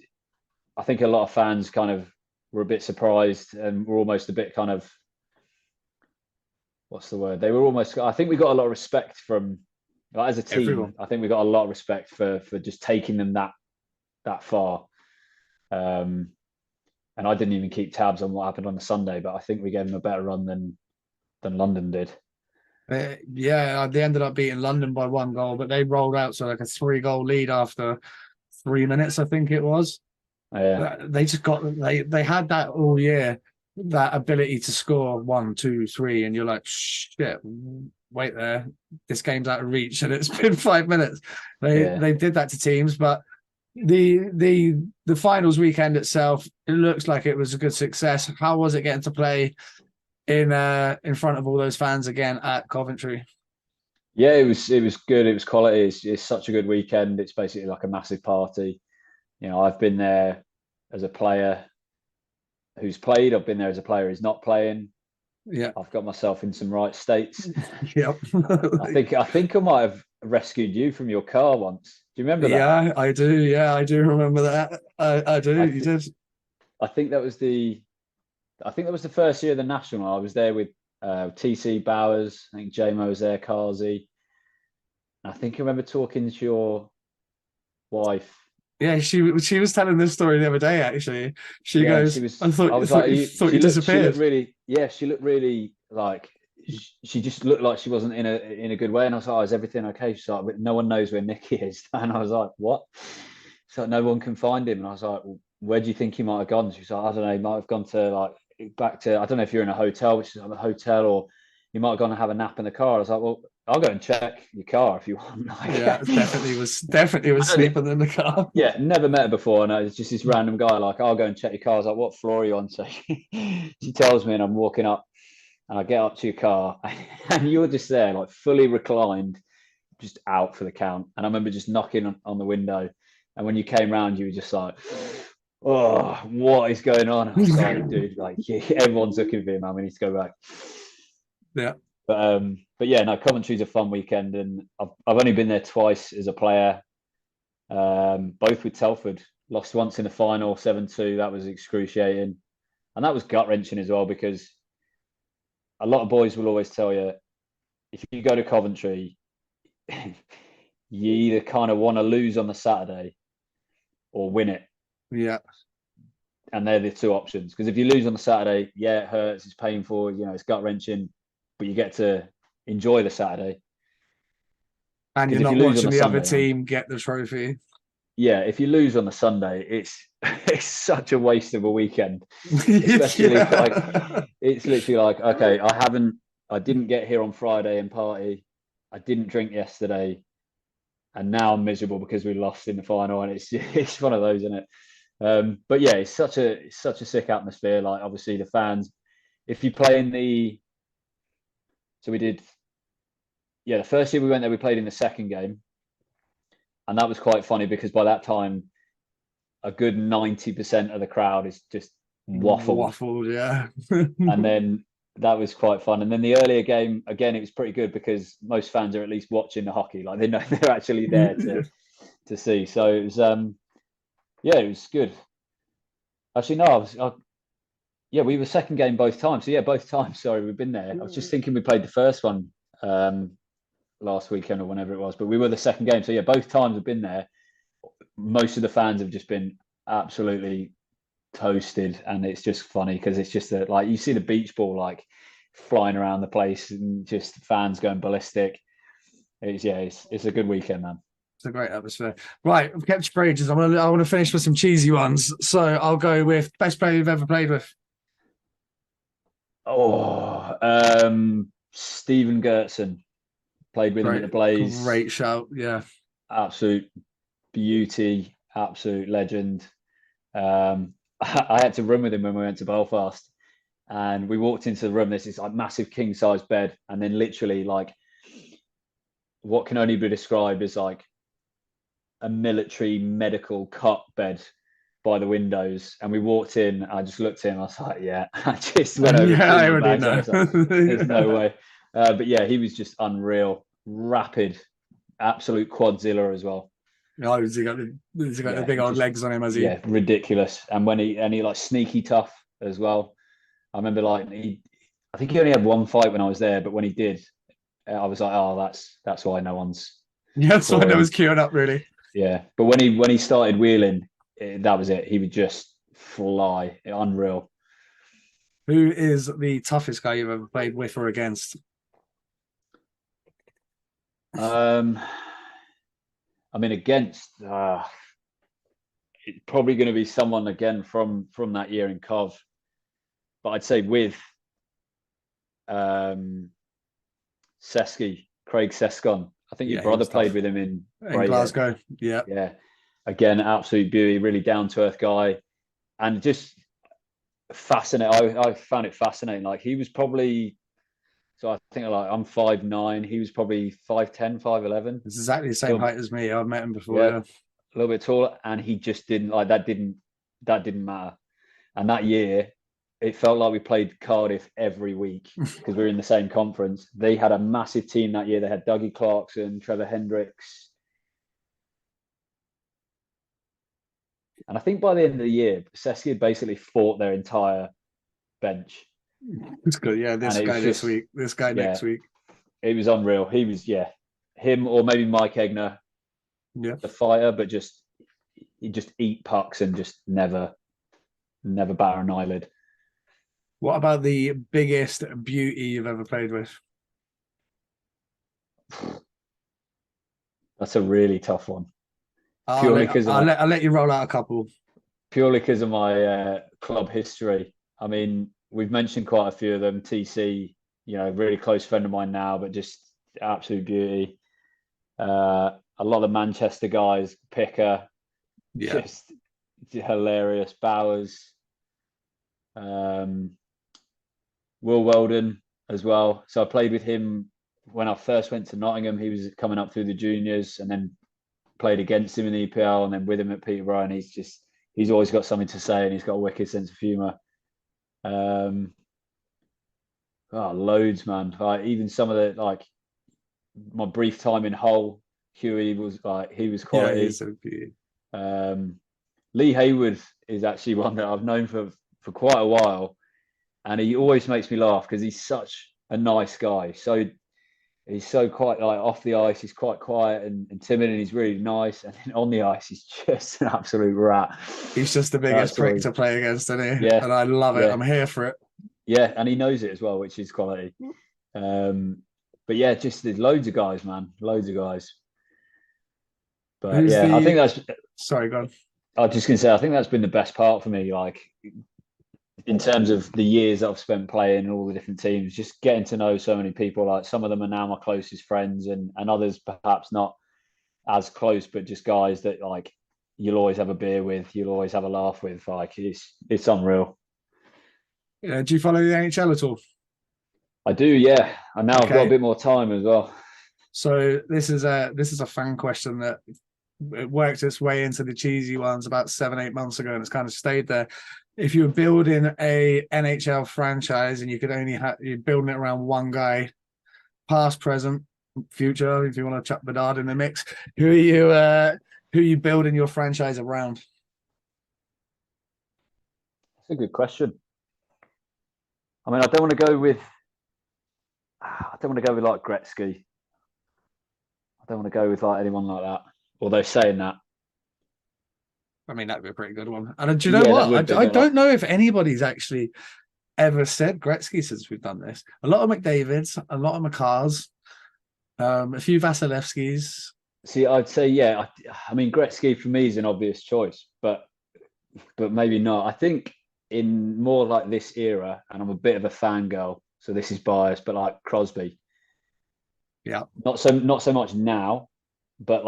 I think a lot of fans kind of were a bit surprised and were almost a bit kind of, what's the word? They were almost, I think we got a lot of respect from, like, as a team, everyone. I think we got a lot of respect for just taking them that far. And I didn't even keep tabs on what happened on the Sunday, but I think we gave them a better run than London did. Yeah, they ended up beating London by 1 goal, but they rolled out to like a 3-goal lead after 3 minutes, I think it was. Yeah, They just got they had that all year, that ability to score 1, 2, 3, and you're like, shit, wait there, this game's out of reach, and it's been 5 minutes. They did that to teams, but the finals weekend itself, it looks like it was a good success. How was it getting to play in front of all those fans again at Coventry? yeah, it was good. It was quality. It's such a good weekend. It's basically like a massive party. You know, I've been there as a player who's played. I've been there as a player who's not playing. Yeah, I've got myself in some right states. yep. I think I might have rescued you from your car once. Do you remember that? Yeah, I do. Yeah, I do remember that. I do. You did. I think that was the first year of the national. I was there with TC Bowers. I think JMO was there, Kazi. I think I remember talking to your wife. Yeah, she was telling this story the other day. Actually, she goes, "I thought you disappeared." She looked really like she just looked like she wasn't in a good way. And I was like, "Oh, is everything okay?" She's like, "But no one knows where Nicky is." And I was like, "What?" She's like, "No one can find him." And I was like, well, "Where do you think he might have gone?" She's like, "I don't know. He might have gone to like back to, I don't know if you're in a hotel, which is like a hotel, or you might have gone to have a nap in the car." I was like, "Well, I'll go and check your car if you want." Like, yeah, definitely was sleeping in the car. Yeah, never met her before. And it's just this random guy, like, "I'll go and check your car." I was like, "What floor are you on?" So she tells me, and I'm walking up, and I get up to your car, and you're just there, like fully reclined, just out for the count. And I remember just knocking on the window. And when you came round, you were just like, "Oh, what is going on?" I was like, "Dude, like, yeah, everyone's looking for you, man. We need to go back." Yeah. But yeah, no, Coventry's a fun weekend, and I've only been there twice as a player, both with Telford. Lost once in the final, 7-2. That was excruciating, and that was gut wrenching as well, because a lot of boys will always tell you, if you go to Coventry, you either kind of want to lose on the Saturday or win it. Yeah. And they're the two options. Because if you lose on the Saturday, yeah, it hurts, it's painful, you know, it's gut wrenching, but you get to enjoy the Saturday. And you're not watching the other team get the trophy. Yeah, if you lose on the Sunday, it's such a waste of a weekend. Especially like, it's literally like, okay, I didn't get here on Friday and party. I didn't drink yesterday, and now I'm miserable because we lost in the final. And it's one of those, isn't it? But yeah, it's such a sick atmosphere. Like, obviously the fans, if you play so we did, yeah, the first year we went there, we played in the second game, and that was quite funny because by that time, a good 90% of the crowd is just waffled. Yeah. And then that was quite fun. And then the earlier game, again, it was pretty good because most fans are at least watching the hockey, like they know they're actually there to see. So it was, yeah, it was good. Actually, no, we were second game both times. So yeah, both times. Sorry, we've been there. I was just thinking we played the first one last weekend or whenever it was, but we were the second game. So yeah, both times have been there. Most of the fans have just been absolutely toasted, and it's just funny because it's just like you see the beach ball like flying around the place and just fans going ballistic. It's a good weekend, man. It's a great atmosphere. Right, I've kept you for ages. I want to finish with some cheesy ones. So I'll go with best player you've ever played with. Stephen Gertson. Played with him at the Blaze. Great shout, yeah. Absolute beauty, absolute legend. I had to run with him when we went to Belfast, and we walked into the room. This is like massive king size bed, and then literally like what can only be described as like a military medical cot bed by the windows. And we walked in. I just looked at him. I was like, yeah. I just went over. Yeah, I already know. Like, there's no way. But yeah, he was just unreal, rapid, absolute quadzilla as well. Oh, he's got the big old legs on him, has he? Yeah, ridiculous. And when he like sneaky tough as well. I remember like I think he only had one fight when I was there, but when he did, I was like, oh, that's why no one's. Yeah, that's why no one's queuing up, really. Yeah, but when he started wheeling, that was it. He would just fly, unreal. Who is the toughest guy you've ever played with or against? I mean, against it's probably going to be someone again from that year in Cov, but I'd say with Seski, Craig Sescon. I think your brother played with him in Glasgow. Yeah. Yeah. Again, absolute beauty, really down to earth guy, and just fascinating. I found it fascinating. Like he was probably, so I think like I'm 5'9", he was probably 5'10", 5'11". It's exactly the same height as me. I've met him before. Yeah, a little bit taller, and he just didn't like that. Didn't matter. And that year, it felt like we played Cardiff every week because we were in the same conference. They had a massive team that year. They had Dougie Clarkson, Trevor Hendricks. And I think by the end of the year, Seski had basically fought their entire bench. It's good. Yeah, this guy this week, this guy next week. It was unreal. He was, him or maybe Mike Egner, the fighter, but he just eat pucks and just never batter an eyelid. What about the biggest beauty you've ever played with? That's a really tough one. I'll let you roll out a couple. Purely because of my club history. I mean, we've mentioned quite a few of them. TC, really close friend of mine now, but just absolute beauty. A lot of Manchester guys, Picker, just hilarious. Bowers, Will Weldon as well. So I played with him when I first went to Nottingham. He was coming up through the juniors, and then played against him in the EPL, and then with him at Peterborough. And he's always got something to say, and he's got a wicked sense of humour. Loads, man. Like even some of the my brief time in Hull, Huey was he was quality. Yeah, he's so beautiful. Lee Hayward is actually one that I've known for quite a while, and he always makes me laugh because he's such a nice guy. So he's so quite off the ice, he's quite quiet and timid, and he's really nice. And then on the ice, he's just an absolute rat. He's just the biggest prick to play against, isn't he? Yeah, and I love it. I'm here for it. Yeah, and he knows it as well, which is quality. But yeah, just there's loads of guys, man, loads of guys. But I think that's. Sorry, go on. I was just gonna say, I think that's been the best part for me, in terms of the years that I've spent playing all the different teams, just getting to know so many people. Like some of them are now my closest friends, and others perhaps not as close, but just guys that you'll always have a beer with, you'll always have a laugh with. It's unreal. Do you follow the NHL at all? I do, yeah. And now I've got a bit more time as well. So this is a fan question that it worked its way into the cheesy ones about 7-8 months ago, and it's kind of stayed there. If you were building a NHL franchise and you could only you're building it around one guy, past, present, future, if you want to chuck Bedard in the mix, who are you building your franchise around? That's a good question. I mean, I don't want to go with Gretzky. I don't want to go with anyone like that. Although saying that, I mean, that'd be a pretty good one. And do you know what? I don't know if anybody's actually ever said Gretzky since we've done this. A lot of McDavids, a lot of McCarrs, a few Vasilevskis. See, I'd say, yeah. I mean, Gretzky for me is an obvious choice, but maybe not. I think in more like this era, and I'm a bit of a fangirl, so this is biased, but like Crosby. Yeah. Not so much now, but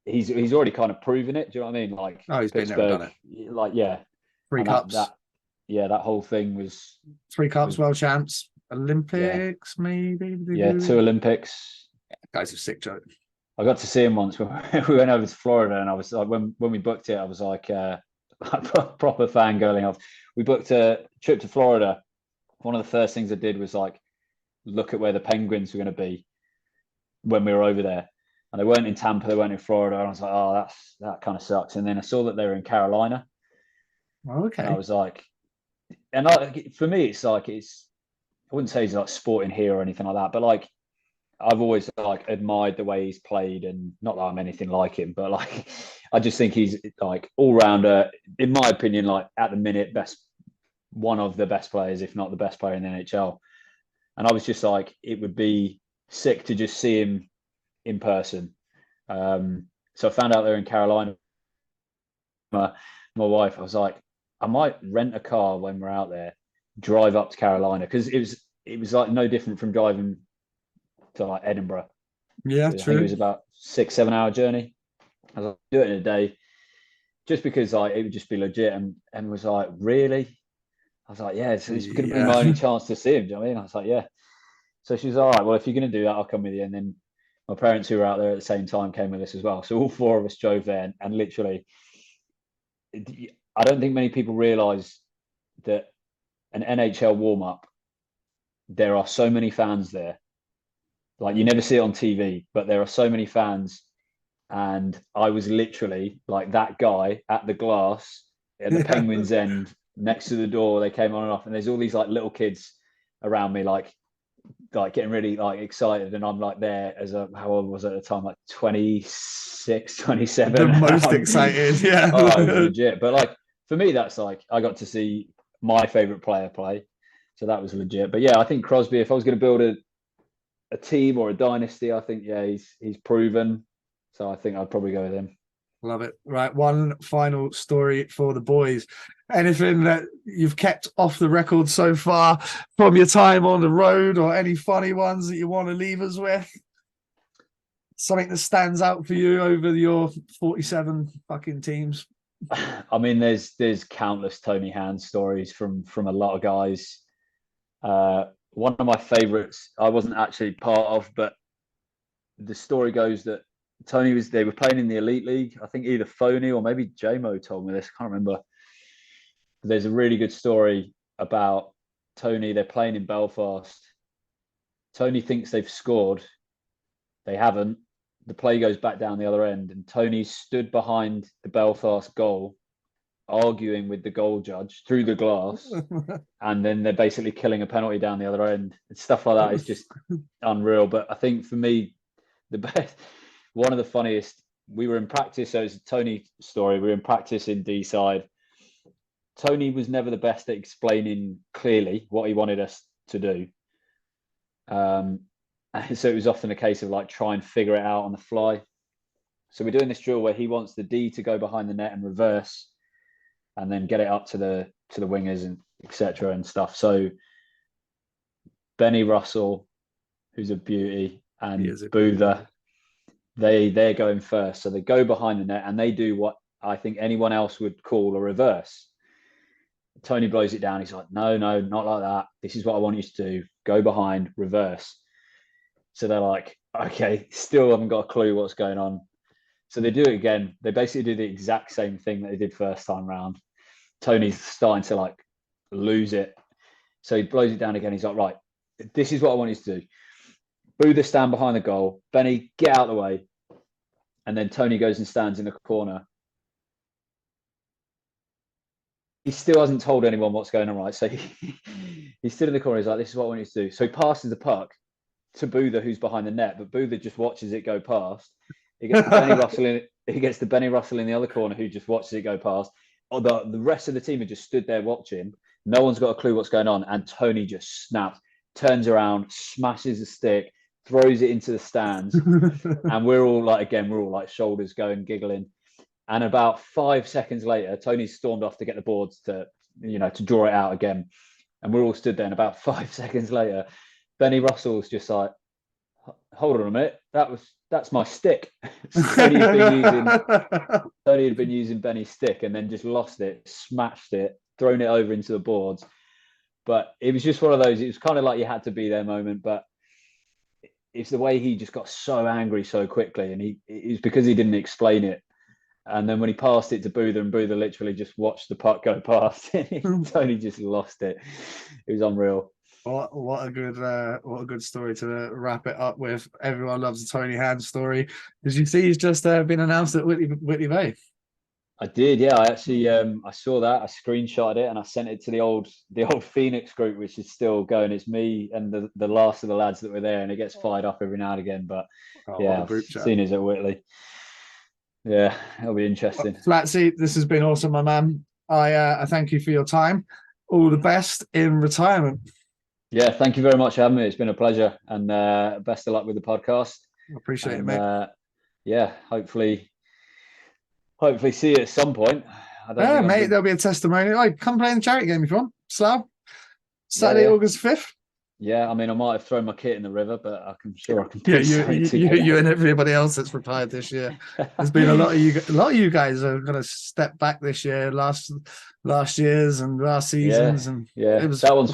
he's already kind of proven it. Do you know what I mean? He's been there and done it. 3 cups. That whole thing was 3 cups, world champs, Olympics, maybe. Yeah, 2 Olympics. Yeah, guy's a sick joke. I got to see him once when we went over to Florida, and I was like, when we booked it, I was like proper fangirling off. We booked a trip to Florida. One of the first things I did was look at where the Penguins were going to be when we were over there. And they weren't in Tampa, they weren't in Florida. And I was like, oh, that kind of sucks. And then I saw that they were in Carolina. Okay. And I was like, for me, it's I wouldn't say he's sporting hero or anything like that, but I've always admired the way he's played, and not that I'm anything like him, but I just think he's like all rounder, in my opinion, like at the minute, one of the best players, if not the best player in the NHL. And I was just like, it would be sick to just see him in person. So I found out they're in Carolina. My wife, I was like, I might rent a car when we're out there, drive up to Carolina, because it was like no different from driving to like Edinburgh. Yeah, I think true. it was about 6-7 hour journey. I was like, do it in a day, just because like it would just be legit. And was like, really? I was like, yeah, it's going to be my only chance to see him. Do you know what I mean? I was like, yeah. So she's all right. Well, if you're going to do that, I'll come with you. And then my parents, who were out there at the same time, came with us as well. So all four of us drove there, and literally, I don't think many people realise that an NHL warm up, there are so many fans there. Like, you never see it on TV, but there are so many fans. And I was literally like that guy at the glass at the Penguins end next to the door. They came on and off, and there's all these like little kids around me, like getting really like excited. And I'm like there as how old was I at the time? Like 26, 27. The most excited. Yeah. Oh, it was legit. But like, for me, that's like, I got to see my favorite player play. So that was legit. But yeah, I think Crosby, if I was going to build a team or a dynasty, I think, yeah, he's proven. So I think I'd probably go with him. Love it. Right. One final story for the boys. Anything that you've kept off the record so far from your time on the road, or any funny ones that you want to leave us with? Something that stands out for you over your 47 fucking teams? I mean, there's countless Tony Hand stories from a lot of guys. One of my favorites, I wasn't actually part of, but the story goes that they were playing in the Elite League. I think either Phony or maybe JMO told me this. I can't remember. There's a really good story about Tony. They're playing in Belfast. Tony thinks they've scored. They haven't. The play goes back down the other end, and Tony stood behind the Belfast goal, arguing with the goal judge through the glass. And then they're basically killing a penalty down the other end. And stuff like that is just unreal. But I think for me, the best, one of the funniest, we were in practice. So it's a Tony story. We were in practice in D-side. Tony was never the best at explaining clearly what he wanted us to do. So it was often a case of like try and figure it out on the fly. So we're doing this drill where he wants the D to go behind the net and reverse, and then get it up to the wingers and etc. and stuff. So Benny Russell, who's a beauty, and Boother, they're going first. So they go behind the net and they do what I think anyone else would call a reverse. Tony blows it down. He's like, no, not like that. This is what I want you to do. Go behind, reverse. So they're like, okay, still haven't got a clue what's going on. So they do it again. They basically do the exact same thing that they did first time round. Tony's starting to like lose it. So he blows it down again. He's like, right, this is what I want you to do. Boother stand behind the goal. Benny, get out of the way. And then Tony goes and stands in the corner. He still hasn't told anyone what's going on, right? So he stood in the corner. He's like, this is what I want you to do. So he passes the puck to Boother, who's behind the net, but Boother just watches it go past. He gets Benny Russell in. He gets the Benny Russell in the other corner, who just watches it go past. The rest of the team are just stood there watching. No one's got a clue what's going on, and Tony just snaps, turns around, smashes the stick, throws it into the stands, and we're all like shoulders going, giggling. And about 5 seconds later, Tony stormed off to get the boards to draw it out again, and we're all stood there. And about 5 seconds later, Benny Russell's just like, hold on a minute, that's my stick. Tony had been using Benny's stick and then just lost it, smashed it, thrown it over into the boards. But it was just one of those, it was kind of like you had to be there moment, but it's the way he just got so angry so quickly, and it was because he didn't explain it. And then when he passed it to Boother, and Boother literally just watched the puck go past, Tony just lost it. It was unreal. What a good story to wrap it up with. Everyone loves the Tony Hand story. Did you see he's just been announced at Whitley Bay? I did, yeah. I actually I saw that. I screenshotted it and I sent it to the old Phoenix group, which is still going. It's me and the last of the lads that were there, and it gets fired up every now and again. But yeah, I've seen it at Whitley. Yeah, it'll be interesting. Flatsy, this has been awesome, my man. I thank you for your time. All the best in retirement. Yeah, thank you very much for having me. It's been a pleasure, and best of luck with the podcast. I appreciate it, And mate. yeah, hopefully see you at some point. I don't Yeah, think mate, there'll be a testimonial. Like, come play in the charity game if you want. Slough, Saturday, Yeah. August 5th. Yeah, I mean, I might have thrown my kit in the river, but I'm sure I can Yeah, put something together. you and everybody else that's retired this year. There's been a lot of you guys are going to step back this year, last year's and last seasons, and yeah. it was That one's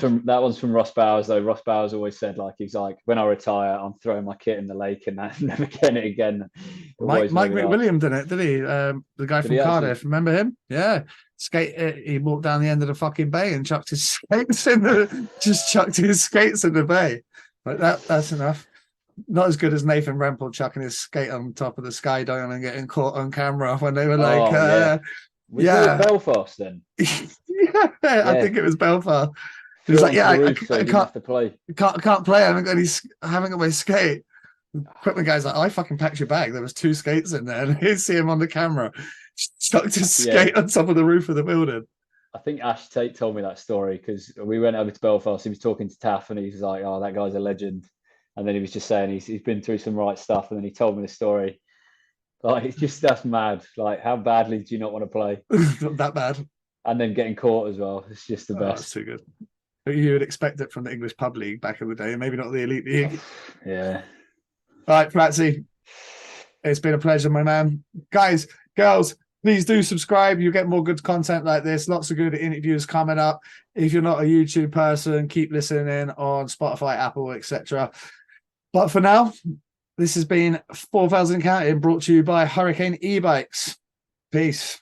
from Ross Bowers though. Ross Bowers always said he's like, when I retire, I'm throwing my kit in the lake and that, never getting it again. Mike McWilliam did it, did he? The guy from Cardiff, remember him? Yeah, he walked down the end of the fucking bay and chucked his skates in the bay. Like that's enough. Not as good as Nathan Rempel chucking his skate on top of the sky dome and getting caught on camera when they were like, Was it Belfast then? yeah, I think it was Belfast. He was like, yeah, I can't have to play. Can't play. I haven't got my skate. Equipment guy's like, I fucking packed your bag. There was 2 skates in there, and he'd see him on the camera, chucked his skate on top of the roof of the building. I think Ash Tate told me that story because we went over to Belfast. He was talking to Taff, and he was like, "Oh, that guy's a legend." And then he was just saying he's been through some right stuff. And then he told me the story. Like, it's just, that's mad. Like, how badly do you not want to play? Not that bad. And then getting caught as well. It's just the best. That's too good. But you would expect it from the English pub league back in the day, maybe not the elite league. Yeah. All right, Flatsy. It's been a pleasure, my man. Guys, girls, please do subscribe. You get more good content like this. Lots of good interviews coming up. If you're not a YouTube person, keep listening on Spotify, Apple, etc. But for now, this has been 4,000 Counting, brought to you by Hurricane e-bikes. Peace.